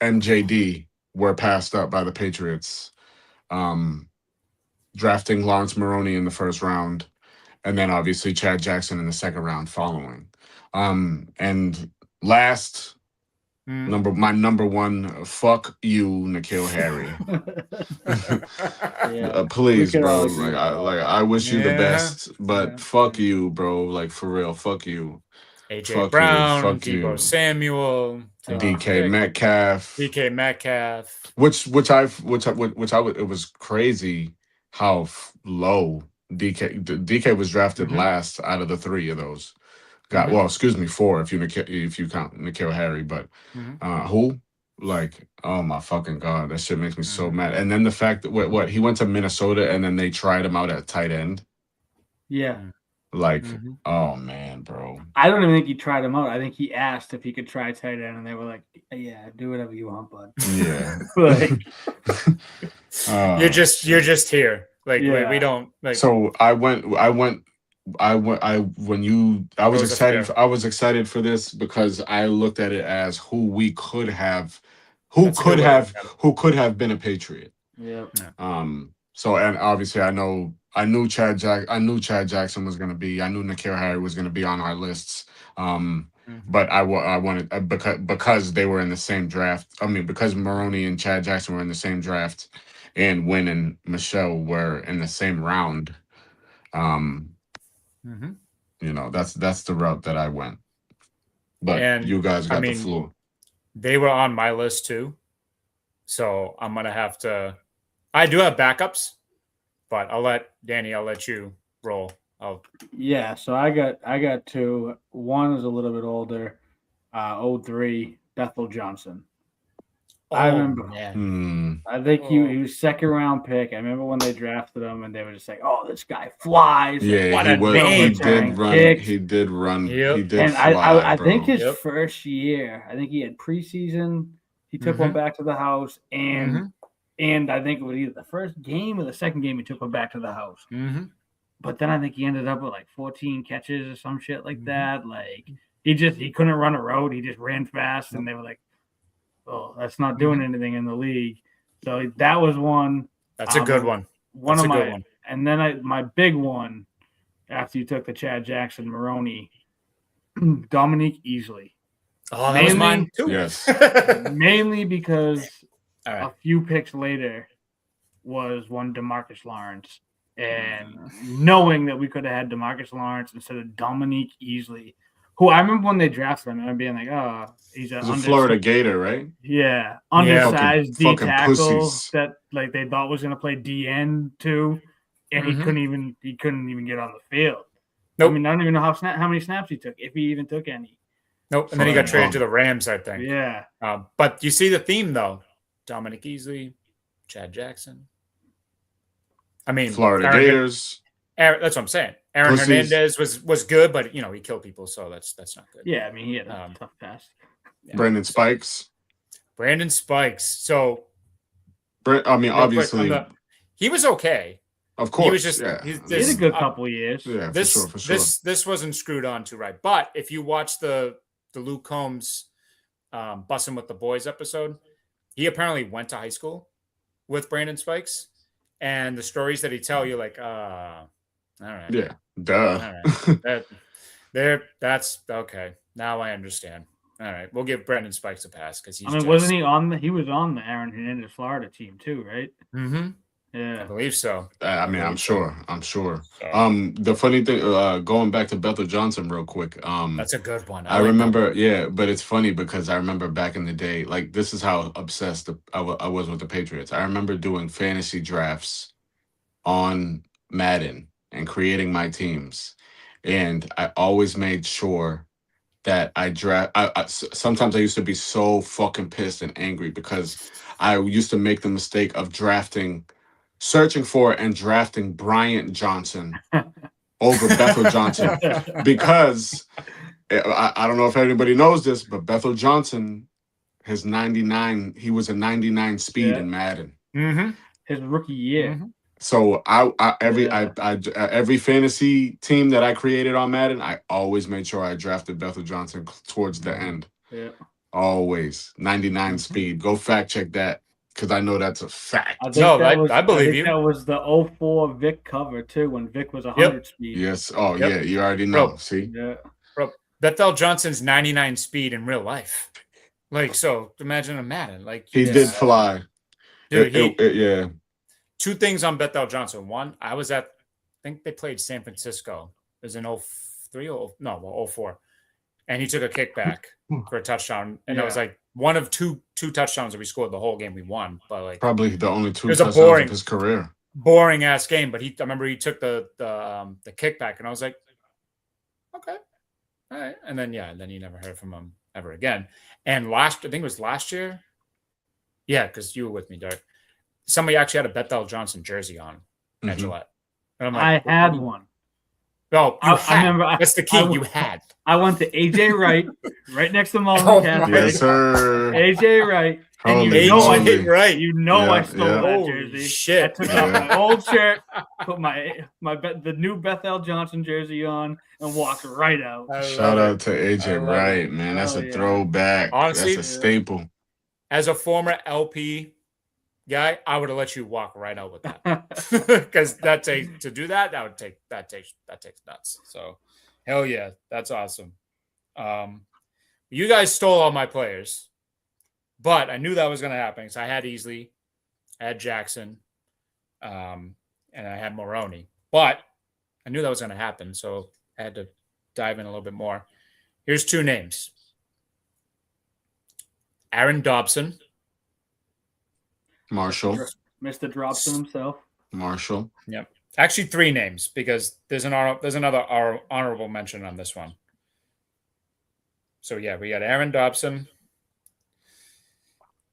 MJD were passed up by the Patriots, drafting Lawrence Maroney in the first round, and then obviously Chad Jackson in the second round following. And last, my number one, fuck you, N'Keal Harry. Please, bro. I wish you the best, but fuck you, bro. Like for real, fuck you. AJ Brown, Deebo Samuel, DK Metcalf. It was crazy how low DK was drafted last out of the three of those. Well, excuse me, four if you count N'Keal Harry, but who? Like, oh my fucking god, that shit makes me so mad. And then the fact that what he went to Minnesota and then they tried him out at tight end. Yeah. Like, oh man, bro. I don't even think he tried him out. I think he asked if he could try tight end, and they were like, "Yeah, do whatever you want, bud." Yeah. Like, you're just here. Like we don't like. So I was excited. I was excited for this because I looked at it as who could have been a Patriot. Yeah. So and obviously I knew Chad Jackson was going to be. I knew N'Keal Harry was going to be on our lists. But I wanted because they were in the same draft. I mean, because Maroney and Chad Jackson were in the same draft, and Wynn and Michelle were in the same round. You know, that's the route that I went. But you guys got the floor. They were on my list too, so I'm gonna have to. I do have backups, but I'll let you roll. Yeah, so I got two. One is a little bit older, 03, Bethel Johnson. I remember. I think he was second round pick. I remember when they drafted him, and they were just like, "Oh, this guy flies!" Yeah, he did run. Yep. He did and fly. I think his first year, I think he had preseason. He took one back to the house, and I think it was either the first game or the second game he took one back to the house. But then I think he ended up with like 14 catches or some shit like that. Like he couldn't run a route. He just ran fast, and they were like, "Oh, that's not doing anything in the league." So that was one. That's a good one. Good one. And then my big one after you took the Chad Jackson Maroney, Dominique Easley. Oh, that was mine too. Yes. Mainly because a few picks later was one DeMarcus Lawrence. And knowing that we could have had DeMarcus Lawrence instead of Dominique Easley, who I remember when they drafted him, and being like, "Oh, he's a Florida Gator, right?" Yeah, undersized D tackle pussies. that like they thought was going to play DN too, and he couldn't even get on the field. Nope. I mean, I don't even know how many snaps he took, if he even took any. Nope. And then he got traded to the Rams, I think. Yeah. But you see the theme though: Dominic Easley, Chad Jackson. I mean, Florida Gators. That's what I'm saying. Aaron Hernandez was good, but he killed people, so that's not good. Yeah, I mean he had a tough pass. Yeah. Brandon Spikes. So, obviously, he was okay. Of course, he was just he had a good couple of years. Yeah, for sure. This wasn't screwed on too right. But if you watch the Luke Combs Bussin' with the Boys episode, he apparently went to high school with Brandon Spikes. And the stories that he tell you, like, all right. Yeah, duh. All right. That's okay. Now I understand. All right. We'll give Brandon Spikes a pass because he's wasn't he he was on the Aaron Hernandez Florida team too, right? Yeah, I believe so. I mean, I'm sure. So, The funny thing, going back to Bethel Johnson real quick. that's a good one. I like remember, yeah, but it's funny because I remember back in the day, like this is how obsessed I was with the Patriots. I remember doing fantasy drafts on Madden and creating my teams, and I always made sure that I draft. Sometimes I used to be so fucking pissed and angry because I used to make the mistake of searching for and drafting Bryant Johnson over Bethel Johnson because I don't know if anybody knows this, but Bethel Johnson, his 99, he was a 99 speed in Madden. Mm-hmm. His rookie year. Mm-hmm. So every fantasy team that I created on Madden, I always made sure I drafted Bethel Johnson towards the end. Yeah. Always 99 speed. Go fact check that because I know that's a fact. I believe you. That was the 04 Vic cover too, when Vic was 100 speed. Yes. Oh yeah, you already know. Bro, see, yeah. Bro, Bethel Johnson's 99 speed in real life. Like, so imagine a Madden. Like he did fly, dude. Yeah. Two things on Bethel Johnson. One, I think they played San Francisco. It was in 03 or 04. And he took a kickback for a touchdown. And it was like one of two touchdowns that we scored the whole game we won. But like probably the only two touchdowns of his career. Boring ass game. But I remember he took the kickback and I was like, okay. All right. And then you never heard from him ever again. And I think it was last year. Yeah, because you were with me, Dirk. Somebody actually had a Bethel Johnson jersey on at Gillette. And I'm like, I had one. Oh, I remember. That's the key. You had. I went to AJ Wright, right next to Mullen Cafe. Yes, sir. AJ Wright. And I stole that jersey. Shit. I took off my old shirt, put the new Bethel Johnson jersey on, and walked right out. Shout out to AJ Wright, man. That's a throwback. Honestly, that's a staple. As a former LP guy, I would have let you walk right out with that. Because to do that takes nuts. So hell yeah, that's awesome. You guys stole all my players. But I knew that was going to happen because I had Easley, I had Jackson, and I had Moroney. But I knew that was going to happen, so I had to dive in a little bit more. Here's two names. Aaron Dobson. Marshall. Mr. Dropson himself. Marshall. Yep. Actually, three names because there's another honorable mention on this one. So, yeah, we got Aaron Dobson.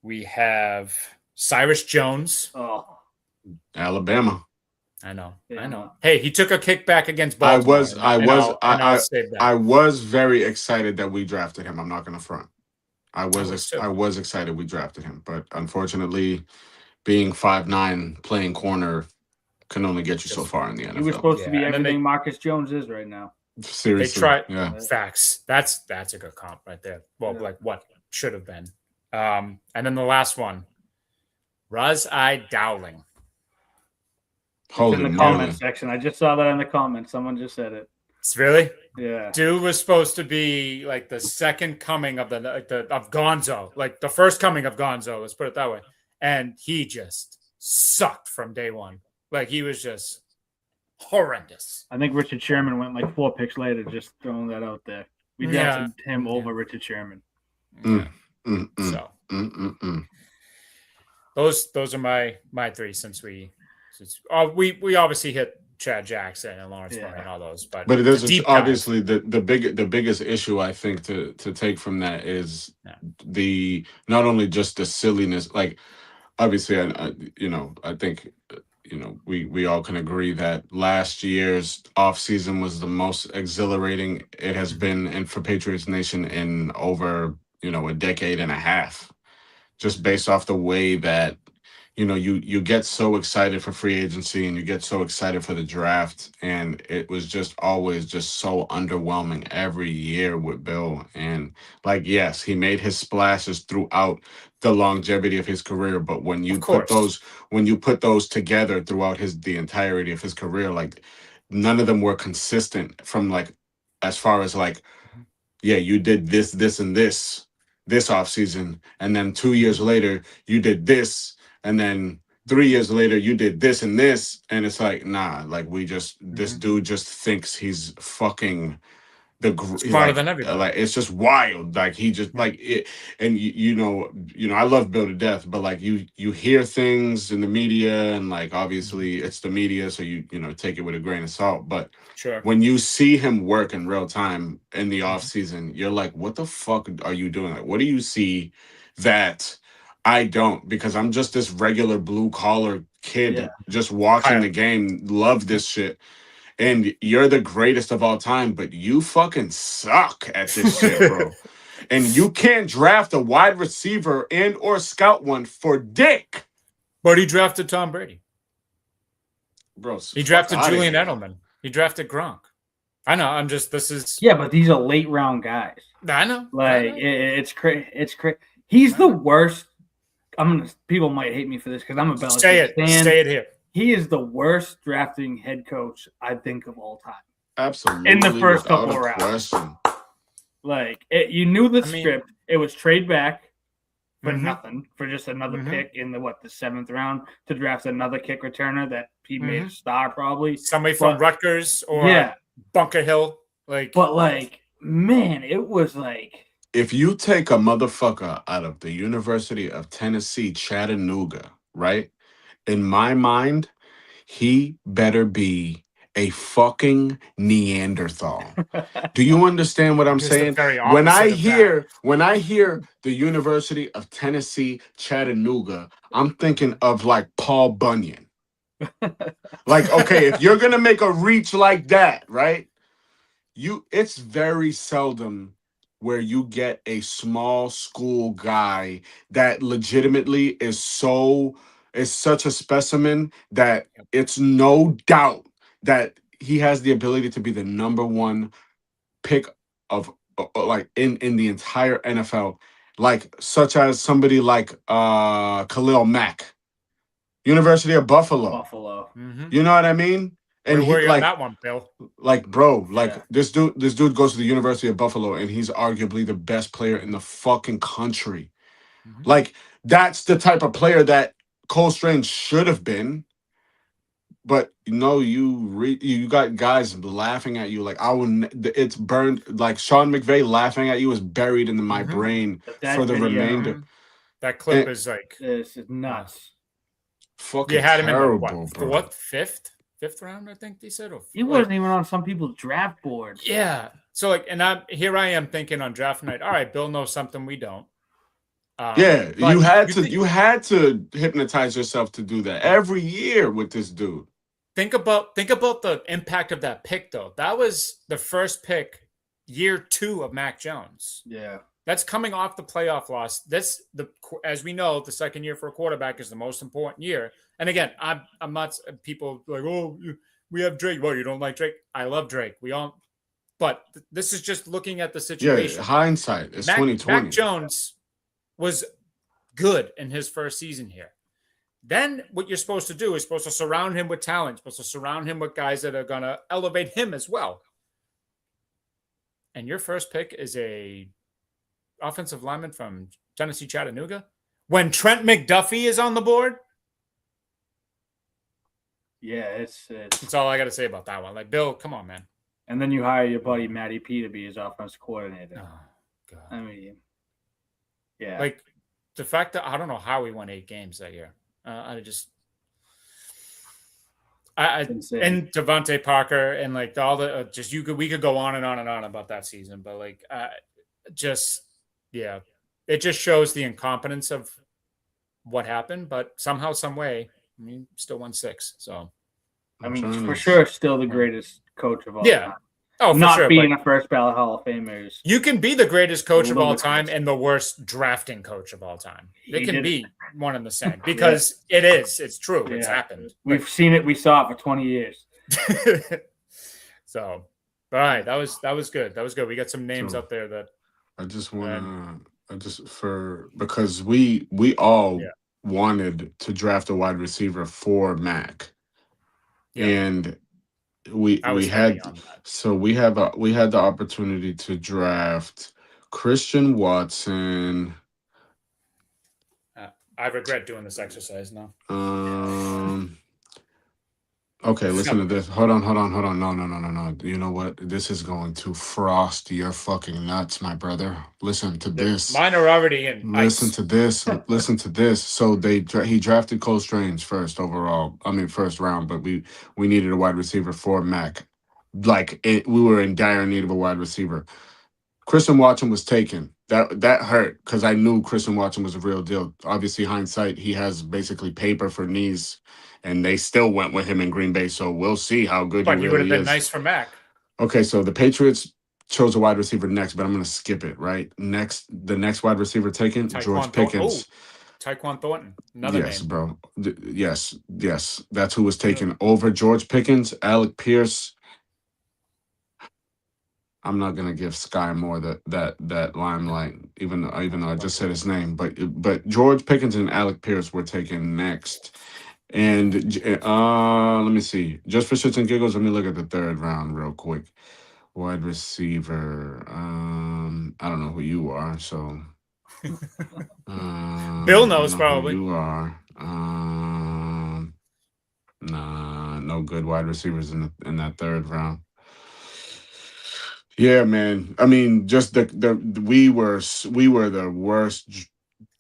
We have Cyrus Jones. Oh, Alabama. I know. Hey, he took a kickback against Baltimore. I was very excited that we drafted him. I'm not going to front. I was excited we drafted him, but unfortunately, being 5'9", playing corner can only get you so far in the NFL. He was supposed to be everything Marcus Jones is right now. Seriously, facts. That's a good comp right there. Well, like what should have been. And then the last one, Raz-I Dowling. In the comment section. I just saw that in the comments. Someone just said it. It's really? Yeah. Dude was supposed to be like the second coming of of Gonzo, like the first coming of Gonzo. Let's put it that way. And he just sucked from day one. Like he was just horrendous. I think Richard Sherman went like 4 picks later. Just throwing that out there. We drafted him over Richard Sherman. So those are my three since we obviously hit Chad Jackson and Lawrence Murray and all those, but there's obviously the biggest issue I think to take from that is the not only just the silliness, like obviously I think we all can agree that last year's offseason was the most exhilarating it has been for Patriots Nation in over a decade and a half, just based off the way that you get so excited for free agency and you get so excited for the draft, and it was just always just so underwhelming every year with Bill. And like, yes, he made his splashes throughout the longevity of his career, but when you put those together throughout the entirety of his career, like none of them were consistent from like as far as like, yeah, you did this and this offseason, and then 2 years later you did this, and then 3 years later you did this and this, and it's like, nah, like this dude just thinks he's fucking smarter than everybody. Like it's just wild. Like he just like it, and you know, I love Bill to death, but like you hear things in the media, and like obviously it's the media, so you know take it with a grain of salt. But sure, when you see him work in real time in the off season, you're like, what the fuck are you doing? Like, what do you see that I don't? Because I'm just this regular blue collar kid just watching the game, love this shit. And you're the greatest of all time, but you fucking suck at this shit, bro. And you can't draft a wide receiver and or scout one for dick. But he drafted Tom Brady. Bro, he drafted Julian Edelman. He drafted Gronk. I know. But these are late round guys. I know. Like it's crazy. It's crazy. He's the worst. People might hate me for this because I'm a Belichick fan. Say it here. He is the worst drafting head coach I think of all time. Absolutely. In the first couple of rounds. Like you knew the script. It was trade back for nothing, for just another pick in the 7th round to draft another kick returner that he made a star probably. Somebody from Rutgers or Bunker Hill. Man, it was like, if you take a motherfucker out of the University of Tennessee, Chattanooga, right? In my mind, he better be a fucking Neanderthal. Do you understand what I'm saying? When I hear the University of Tennessee, Chattanooga, I'm thinking of like Paul Bunyan. Like, okay, if you're gonna make a reach like that, right? It's very seldom where you get a small school guy that legitimately is such a specimen that it's no doubt that he has the ability to be the number one pick of like in the entire NFL, like such as somebody like Khalil Mack, University of Buffalo. You know what I mean? And where you on that one, Bill? Like, bro, like this dude goes to the University of Buffalo, and he's arguably the best player in the fucking country. Like, that's the type of player that Cole Strange should have been. But you got guys laughing at you. Like, it's burned. Like Sean McVay laughing at you is buried in my brain for the remainder. That clip is like, this is nuts. Fucking you had him terrible, in the bro. fifth round, I think they said. He wasn't even on some people's draft boards. Yeah. So here I am thinking on draft night. All right, Bill knows something we don't. You had to hypnotize yourself to do that every year with this dude. Think about the impact of that pick, though. That was the first pick, year 2 of Mac Jones. Yeah. That's coming off the playoff loss. As we know, the second year for a quarterback is the most important year. And again, I'm not people like, oh, we have Drake. Well, you don't like Drake? I love Drake. We all, but this is just looking at the situation. Yeah, hindsight. It's 2020. Mac Jones was good in his first season here. Then what you're supposed to do is supposed to surround him with talent, supposed to surround him with guys that are going to elevate him as well. And your first pick is a offensive lineman from Tennessee, Chattanooga. When Trent McDuffie is on the board. Yeah, that's all I got to say about that one. Like, Bill, come on, man. And then you hire your buddy Matty P to be his offensive coordinator. Oh, God. I mean, yeah. Like, the fact that I don't know how we won 8 games that year. And Devontae Parker and like all the we could go on and on and on about that season, but like it just shows the incompetence of what happened. But somehow, some way, still won 6. So for sure, still the greatest coach of all time. Oh, for not sure, being a first ballot Hall of Famer. You can be the greatest coach of all time and the worst drafting coach of all time. It can be one and the same because it is. It's true. Yeah. It's happened. We've seen it. We saw it for 20 years. So, all right, that was good. That was good. We got some names up there that I just want because we all wanted to draft a wide receiver for Mac, and we had the opportunity to draft Christian Watson. I regret doing this exercise now. Okay, listen to this. Hold on. No. You know what? This is going to frost your fucking nuts, my brother. Listen to this. Mine are already in Listen ice. to this. Listen to this. So he drafted Cole Strange first round, but we needed a wide receiver for Mac. We were in dire need of a wide receiver. Christian Watson was taken. That hurt because I knew Christian Watson was a real deal. Obviously, hindsight, he has basically paper for knees, and they still went with him in Green Bay. So we'll see how good he But he would have really been is. nice for Mac. Okay, so the Patriots chose a wide receiver next, but I'm going to skip it. Right the next wide receiver taken, George Pickens. Tyquan Thornton, another yes, name. bro. Yes, that's who was taken over George Pickens. Alec Pierce. I'm not gonna give Sky Moore that limelight, even though I just said his name. But George Pickens and Alec Pierce were taken next, and let me see. Just for shits and giggles, let me look at the third round real quick. Wide receiver. I don't know who you are, so Bill knows probably. Who you are. Nah, no good wide receivers in that third round. Yeah, man. I mean, just we were the worst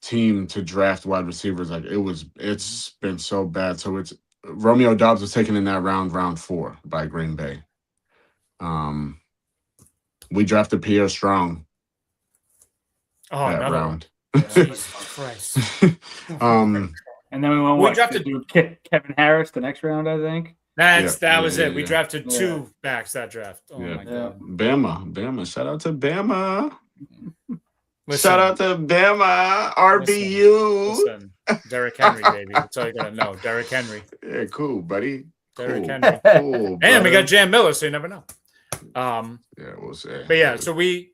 team to draft wide receivers. Like it's been so bad. So it's Romeo Doubs was taken in that round 4 by Green Bay. We drafted Pierre Strong. That round. Jesus Christ. And then we drafted Kevin Harris the next round, I think. That was it. We drafted 2 backs that draft. Oh my God. Bama. Shout out to Bama. Shout out to Bama. RBU. Listen. Derrick Henry, baby. That's all you gotta know. Derrick Henry. Yeah, cool, buddy. Derrick Henry. Cool. And we got Jam Miller, so you never know. Yeah, we'll say. But yeah, so we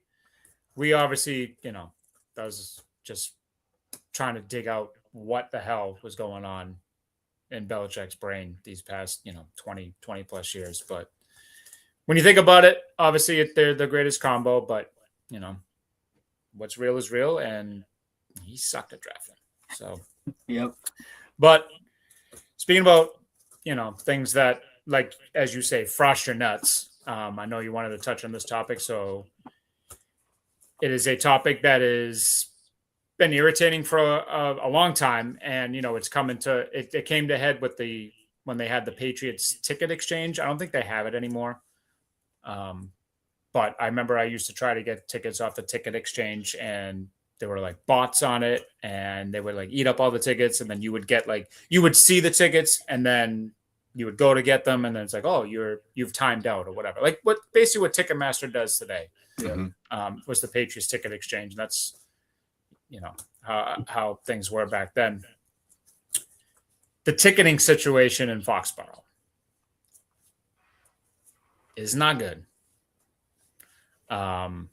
obviously, that was just trying to dig out what the hell was going on in Belichick's brain these past, 20 plus years. But when you think about it, obviously they're the greatest combo, but what's real is real, and he sucked at drafting. So yep. But speaking about, things that, like, as you say, frost your nuts. I know you wanted to touch on this topic, so it is a topic that has been irritating for a long time, and it's coming to it came to head with when they had the Patriots ticket exchange. I don't think they have it anymore, but I remember I used to try to get tickets off the ticket exchange, and there were like bots on it, and they would like eat up all the tickets, and then you would get you would see the tickets, and then you would go to get them, and then it's like, oh, you've timed out or whatever. Like what Ticketmaster does today. Was the Patriots ticket exchange. And that's how things were back then. The ticketing situation in Foxboro is not good. And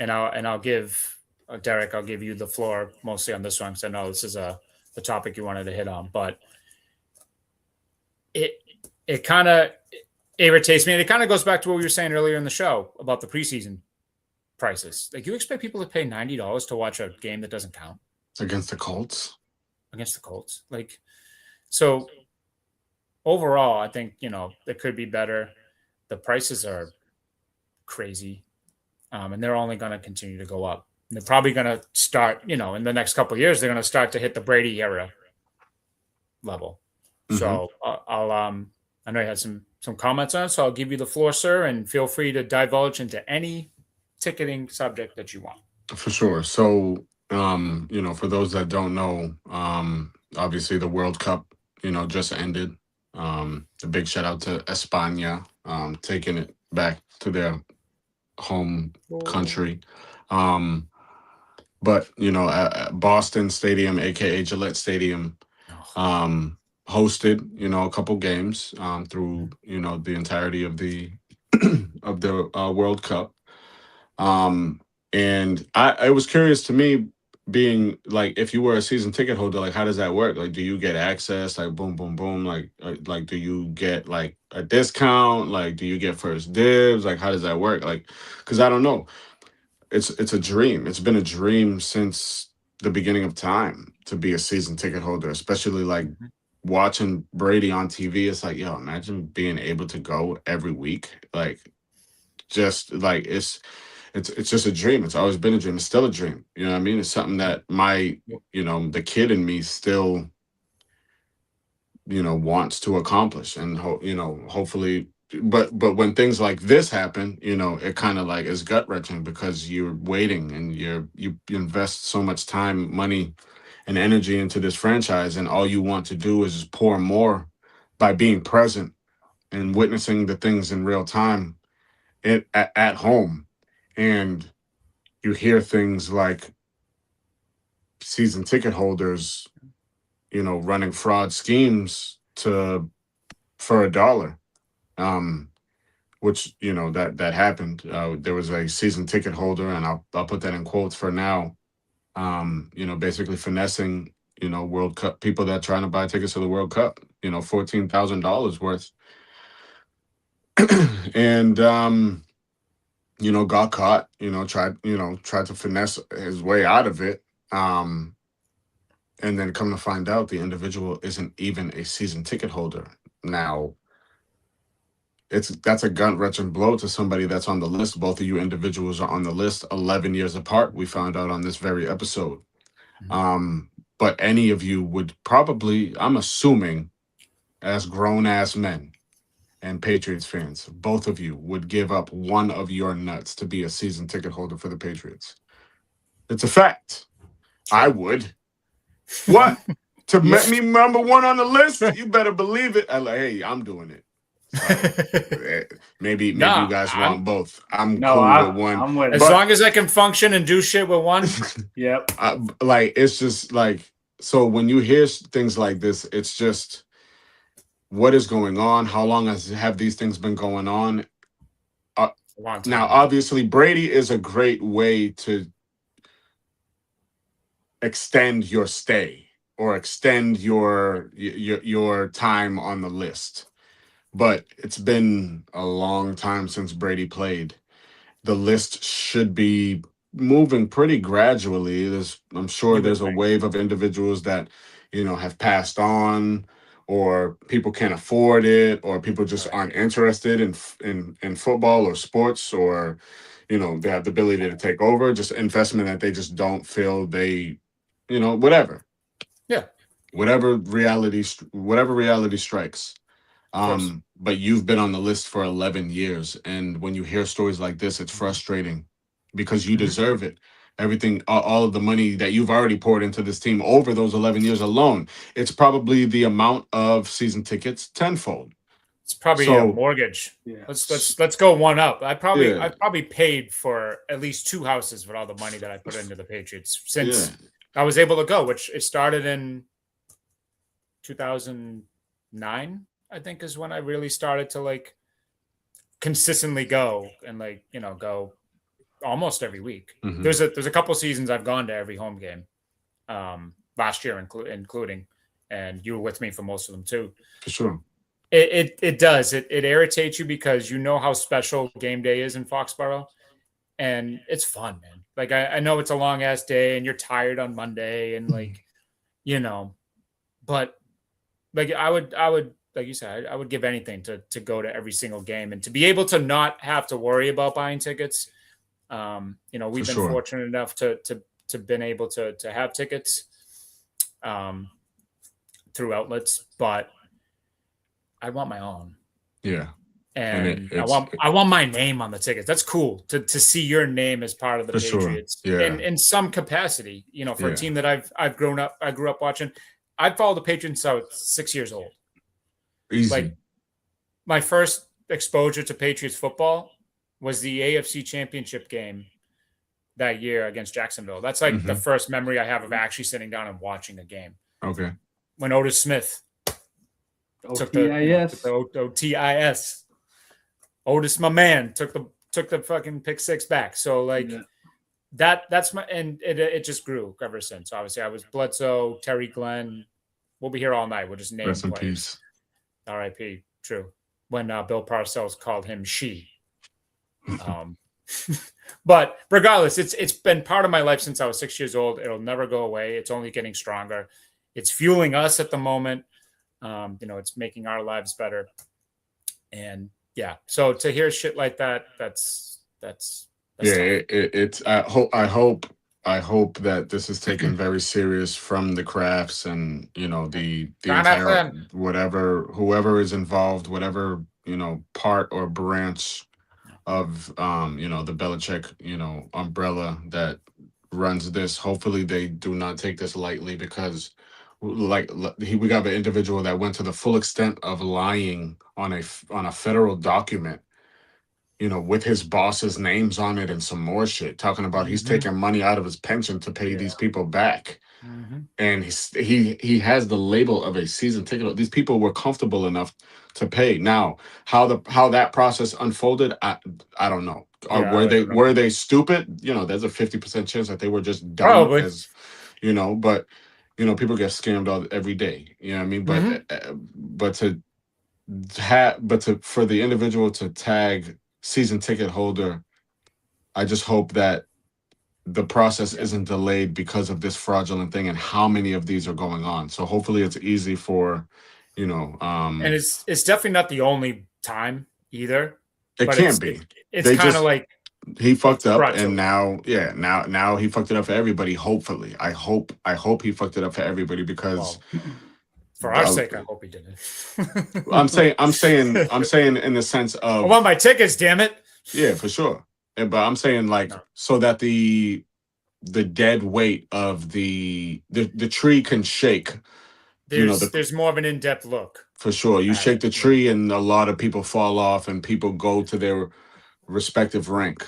I'll give Derek, I'll give you the floor mostly on this one, because I know this is the topic you wanted to hit on, but it kind of irritates me, and it kind of goes back to what we were saying earlier in the show about the preseason prices. Like, you expect people to pay $90 to watch a game that doesn't count against the Colts? Like, so overall, I think it could be better. The prices are crazy, and they're only going to continue to go up. And they're probably going to start, in the next couple of years, they're going to start to hit the Brady era level. Mm-hmm. So I know you had some comments on it, so I'll give you the floor, sir, and feel free to divulge into any ticketing subject that you want. For sure. So, for those that don't know, obviously the World Cup, just ended. A big shout out to España, taking it back to their home country. But, Boston Stadium, aka Gillette Stadium, hosted, a couple games through, the entirety of the of the World Cup. And it was curious to me, being like, if you were a season ticket holder, like, how does that work? Like, do you get access? Like, boom, boom, boom. Like, do you get like a discount? Like, do you get first dibs? Like, how does that work? Like, because I don't know. It's a dream. It's been a dream since the beginning of time to be a season ticket holder, especially like watching Brady on TV, it's like, yo, imagine being able to go every week. Like, just like it's just a dream. It's always been a dream. It's still a dream. You know what I mean? It's something that the kid in me still, wants to accomplish, and hopefully. But when things like this happen, it kind of like is gut wrenching, because you're waiting and you invest so much time, money, and energy into this franchise, and all you want to do is just pour more by being present and witnessing the things in real time at home. And you hear things like season ticket holders, running fraud schemes for $1, which that happened. There was a season ticket holder, and I'll put that in quotes for now. Basically finessing, World Cup people that are trying to buy tickets to the World Cup. $14,000 worth, and got caught. Tried to finesse his way out of it. And then come to find out, the individual isn't even a season ticket holder. Now, that's a gut-wrenching blow to somebody that's on the list. Both of you individuals are on the list 11 years apart. We found out on this very episode. But any of you would probably, I'm assuming, as grown-ass men and Patriots fans, both of you would give up one of your nuts to be a season ticket holder for the Patriots. It's a fact. I would. What? To make me number one on the list? You better believe it. Hey, I'm doing it. So, maybe you guys want both. I'm cool with one. I'm with as long as I can function and do shit with one. Yep. It's just like, so when you hear things like this, it's just, what is going on? How long have these things been going on? Now, obviously, Brady is a great way to extend your stay or extend your time on the list. But it's been a long time since Brady played. The list should be moving pretty gradually. I'm sure there's a wave of individuals that, have passed on, or people can't afford it, or people just aren't interested in football or sports, or, they have the ability to take over, just investment that they just don't feel they, whatever. Yeah. Whatever reality strikes. But you've been on the list for 11 years. And when you hear stories like this, it's frustrating, because you deserve it. Everything, all of the money that you've already poured into this team over those 11 years alone, it's probably the amount of season tickets tenfold. It's probably a mortgage. Yeah. Let's go one up. I probably paid for at least 2 houses with all the money that I put into the Patriots since I was able to go, which it started in 2009. I think is when I really started to like consistently go and go almost every week. Mm-hmm. There's a couple seasons I've gone to every home game, last year including, and you were with me for most of them too. For sure. It does. It irritates you because you know how special game day is in Foxboro, and it's fun, man. Like I know it's a long ass day and you're tired on Monday and but like I would like you said, I would give anything to go to every single game and to be able to not have to worry about buying tickets. We've been fortunate enough to been able to have tickets through outlets, but I want my own. Yeah. And I want my name on the tickets. That's cool to see your name as part of the Patriots in some capacity, for a team that I grew up watching. I followed the Patriots since I was 6 years old. Easy. Like my first exposure to Patriots football was the AFC Championship game that year against Jacksonville. That's like the first memory I have of actually sitting down and watching a game. Okay. When Otis Smith took the OTIS. Otis, my man, took the fucking pick 6 back. So that's my, and it just grew ever since. Obviously, I was Bledsoe, Terry Glenn. We'll be here all night. We'll just name Rest in players. peace. R.I.P. True. When Bill Parcells called him she. But regardless, it's been part of my life since I was 6 years old. It'll never go away. It's only getting stronger. It's fueling us at the moment. It's making our lives better. And yeah, so to hear shit like that, that's yeah. It's I hope that this is taken very serious from the crafts and the entire whoever is involved, whatever part or branch of the Belichick umbrella that runs this. Hopefully they do not take this lightly, because we got an individual that went to the full extent of lying on a federal document, with his boss's names on it and some more shit, talking about he's taking money out of his pension to pay these people back. And he has the label of a season ticket. These people were comfortable enough to pay. Now, how that process unfolded, I don't know. Were they stupid? There's a 50% chance that they were just dumb. Probably. But people get scammed every day. You know what I mean? But for the individual to tag season ticket holder, I just hope that the process isn't delayed because of this fraudulent thing and how many of these are going on. So hopefully it's easy for, and it's definitely not the only time either. It can't be. It's kind of like he fucked up, and now he fucked it up for everybody. Hopefully, I hope he fucked it up for everybody, because for our sake, I hope he didn't. I'm saying in the sense of, I want my tickets, damn it. Yeah, for sure. But I'm saying so that the dead weight of the tree can shake. There's more of an in-depth look. For sure. You shake the tree and a lot of people fall off and people go to their respective rank.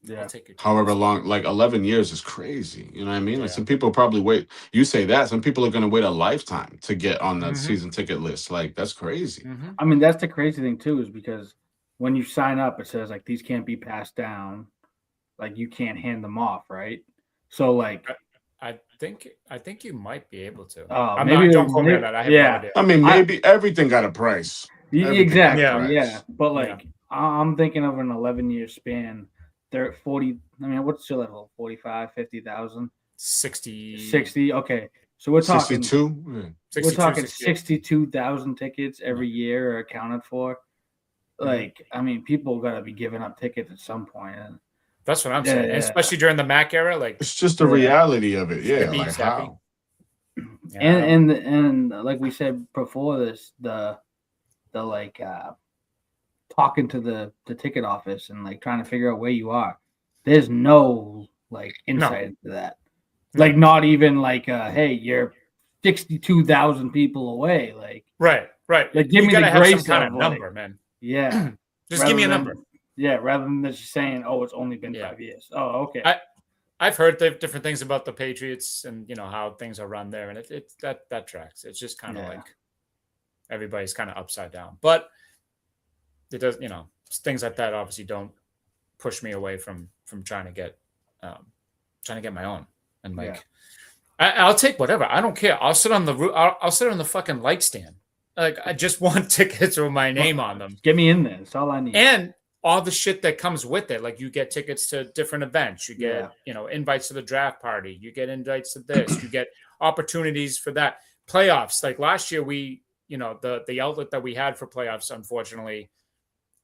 Yeah. However long, 11 years is crazy. You know what I mean? Some people probably wait. You say that. Some people are going to wait a lifetime to get on the season ticket list. That's crazy. I mean, that's the crazy thing too, is because when you sign up, it says these can't be passed down. You can't hand them off, right? So I think you might be able to. Don't quote me on that. I have no idea. I mean, maybe everything got a price. Exactly. Yeah. But I'm thinking of an 11-year span. They're at 40. I mean, what's your level? 45, 50,000? 60. Okay. So we're talking 62. We're talking 62,000 tickets every year are accounted for. I mean, people got to be giving up tickets at some point. That's what I'm saying. And especially during the Mac era, it's just the reality of it. Yeah, how. And like we said before this, the talking to the ticket office and trying to figure out where you are. There's no insight into that. Not even hey, you're 62,000 people away. Right. Give me the grace some kind of number, man. Yeah. Just give me a number. Yeah, rather than just saying, "Oh, it's only been 5 years." Oh, okay. I've heard different things about the Patriots and how things are run there, and that tracks. It's just kind of everybody's kind of upside down, but it does. Things like that obviously don't push me away from trying to get my own. And I'll take whatever. I don't care. I'll sit on the roof. I'll sit on the fucking light stand. I just want tickets with my name on them. Get me in there. That's all I need. And all the shit that comes with it. You get tickets to different events. You get, invites to the draft party. You get invites to this. You get opportunities for that. Playoffs. Last year, we, the outlet that we had for playoffs, unfortunately,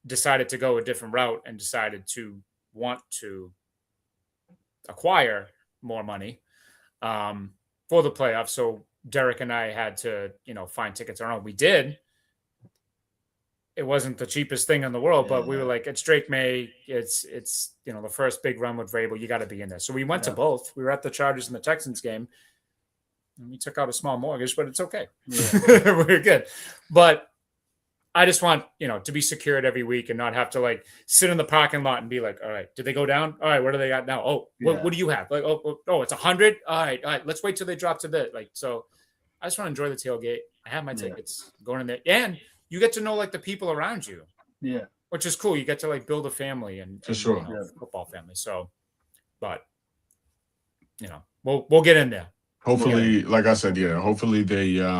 decided to go a different route and decided to want to acquire more money for the playoffs. So Derek and I had to, find tickets on our own. We did. It wasn't the cheapest thing in the world, but we were like, it's Drake May. It's the first big run with Vrabel. You got to be in there. So we went to both. We were at the Chargers and the Texans game. And we took out a small mortgage, but it's okay. Yeah. We're good. But I just want, to be secured every week and not have to sit in the parking lot and be like, all right, did they go down? All right, what do they got now? Oh, what do you have? It's 100. All right. Let's wait till they drop to the so I just want to enjoy the tailgate. I have my tickets going in there, and you get to know the people around you. Yeah. Which is cool. You get to build a family and for sure. Football family. So, but we'll get in there. Hopefully, like I said, hopefully they're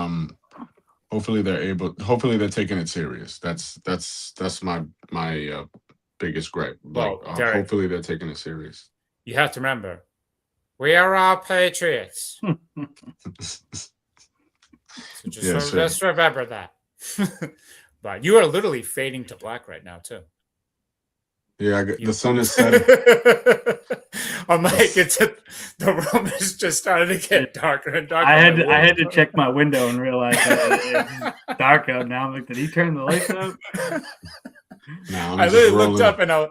taking it serious. That's my biggest gripe. Derek, hopefully they're taking it serious. You have to remember, we are all Patriots. So just remember that. But you are literally fading to black right now too. Yeah, the sun is setting. I'm like, the room is just starting to get darker and darker. I had to check my window and realize that it's dark out now. I'm like, did he turn the lights out? No, I literally looked up and I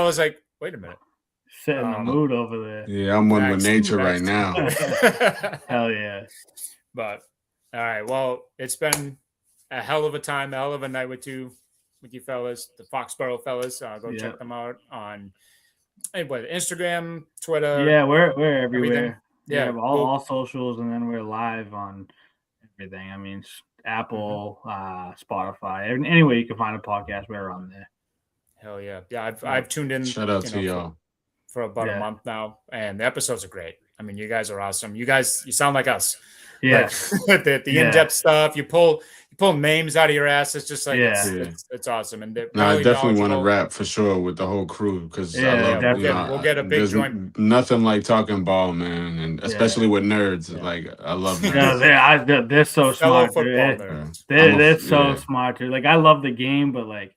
was like, wait a minute. Setting the mood over there. Yeah, I'm one with nature right now. Hell yeah. But all right, well, it's been a hell of a time, a hell of a night with you fellas, the Foxboro fellas. Go check them out on Instagram, Twitter. Yeah, we're everywhere. Everything. Yeah, all socials, and then we're live on everything. I mean, Apple, Spotify, any way you can find a podcast, we're on there. Hell yeah, yeah. I've tuned in. Shout out to y'all for about a month now, and the episodes are great. I mean, you guys are awesome. You sound like us. Yeah, like, the in-depth stuff. You pull names out of your ass. It's just like it's awesome. And I definitely want to rap for sure with the whole crew because we'll get a big joint. Nothing like talking ball, man, and especially with nerds. Like I love nerds. They're so smart. They're so smart too. Like I love the game, but like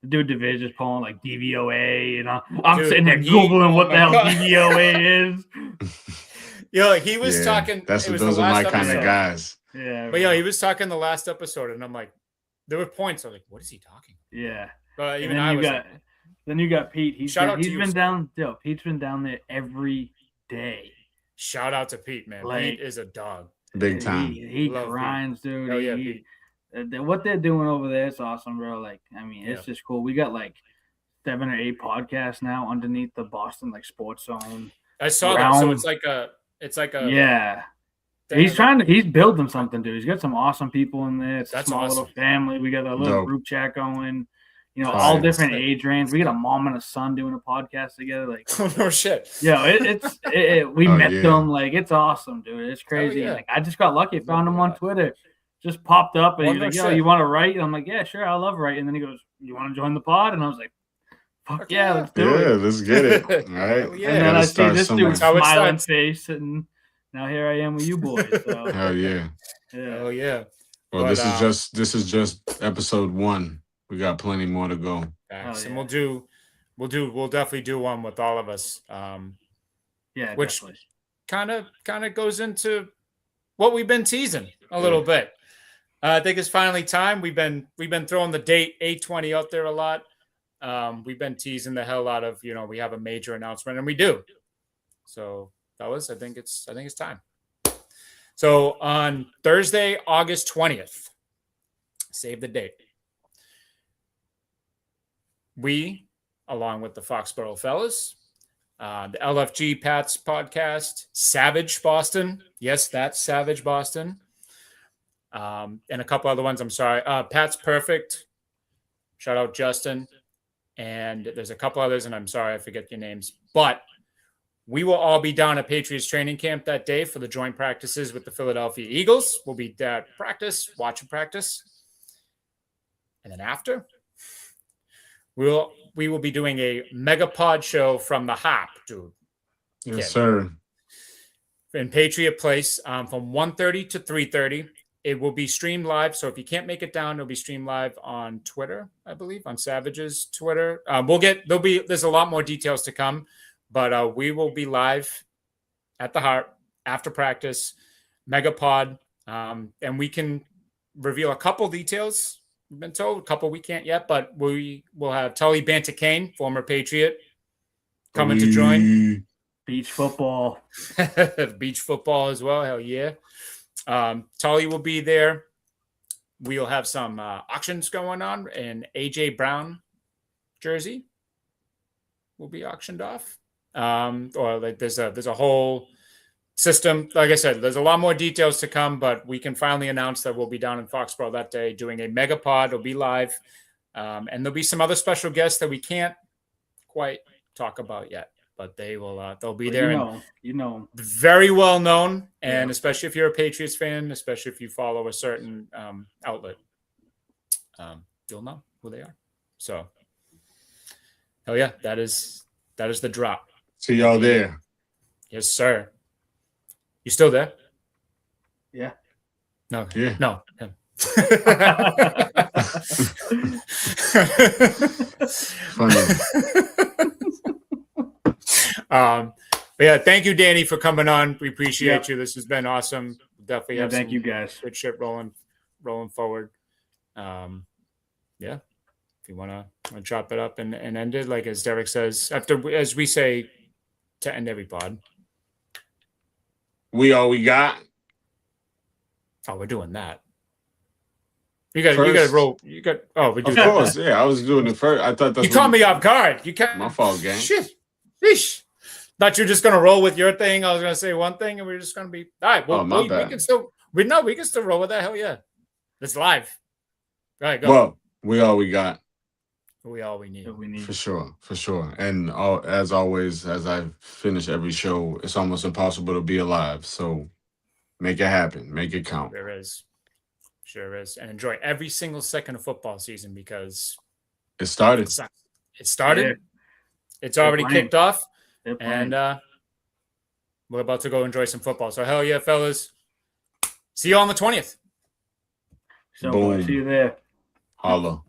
the dude Diviz is pulling like DVOA, and I'm sitting there googling what the hell DVOA is. He was talking. Those are my kind of guys. Yeah, but he was talking the last episode, and I'm like, there were points. I was like, what is he talking about? Yeah, but even I was. Then you got Pete. He's been down. Pete's been down there every day. Shout out to Pete, man. Pete is a dog. Big time. He grinds, dude. Oh yeah, Pete. What they're doing over there is awesome, bro. Like, I mean, it's just cool. We got like 7 or 8 podcasts now underneath the Boston like Sports Zone. I saw that. So it's like a he's building something, dude. He's got some awesome people in there. It's a small little family. We got a little group chat going. All different age range. We got a mom and a son doing a podcast together. Like, oh no shit. We met them. Like, it's awesome, dude. It's crazy. Yeah. Like, I just got lucky. Found him on Twitter. Just popped up and he's like, "Yo, you want to write?" And I'm like, "Yeah, sure. I love writing." And then he goes, "You want to join the pod?" And I was like, "Fuck yeah, let's do it." Yeah, let's get it. All right. Yeah. And then I see this dude smiling face, and now here I am with you boys. So. Hell yeah. Hell yeah. Well, this is just episode 1. We got plenty more to go. And we'll definitely do one with all of us. Which kind of goes into what we've been teasing a little bit. I think it's finally time. We've been throwing the date 8/20 out there a lot. We've been teasing the hell out of, we have a major announcement, and we do. So, fellas, I think it's time. So on Thursday, August 20th, save the date. We, along with the Foxboro fellas, the LFG Pats podcast, Savage Boston. Yes, that's Savage Boston. And a couple other ones. I'm sorry. Pat's Perfect. Shout out Justin. And there's a couple others, and I'm sorry I forget your names. But we will all be down at Patriots training camp that day for the joint practices with the Philadelphia Eagles. We'll be at practice, watching practice. And then after, we will be doing a megapod show from the Hop, dude. Yes, sir. In Patriot Place from 1:30 to 3:30. It will be streamed live. So if you can't make it down, it'll be streamed live on Twitter, I believe, on Savage's Twitter. There's a lot more details to come, but we will be live at the Heart after practice, Megapod, and we can reveal a couple details. We've been told a couple we can't yet, but we will have Tully Bantakane, former Patriot, coming to join. Beach football. Beach football as well. Hell yeah. Tully will be there. We'll have some auctions going on, and AJ Brown jersey will be auctioned off. Or like there's a whole system. Like I said, there's a lot more details to come, but we can finally announce that we'll be down in Foxboro that day doing a megapod. It'll be live, and there'll be some other special guests that we can't quite talk about yet. But they'll be there. Very well known, and especially if you're a Patriots fan, especially if you follow a certain outlet, you'll know who they are. So, hell yeah, that is the drop. See y'all there. Yes, sir. You still there? Yeah. No. Yeah. No. Funny. But yeah, thank you, Danny, for coming on. We appreciate Yep. you. This has been awesome. Definitely have thank some you guys. good shit rolling forward. Yeah. If you want to chop it up and end it, like as Derek says, as we say to end every pod. We all we got. Oh, we're doing that. You got to roll. You got. Oh, we do. Of course, yeah. I was doing it first. I thought that's you caught me off guard. You can't. My fault, gang. Shit. Sheesh. Thought you were just gonna roll with your thing. I was gonna say one thing, and we are just gonna be all right. Well, we can still. We can still roll with that. Hell yeah, it's live. All right, go. Well, we all we got. We all we need. For sure. And as always, as I finish every show, it's almost impossible to be alive. So make it happen. Make it count. Sure is. And enjoy every single second of football season because it started. It started. Yeah. It's already kicked off. And we're about to go enjoy some football. So hell yeah, fellas. See you on the 20th. So see you there. Holla.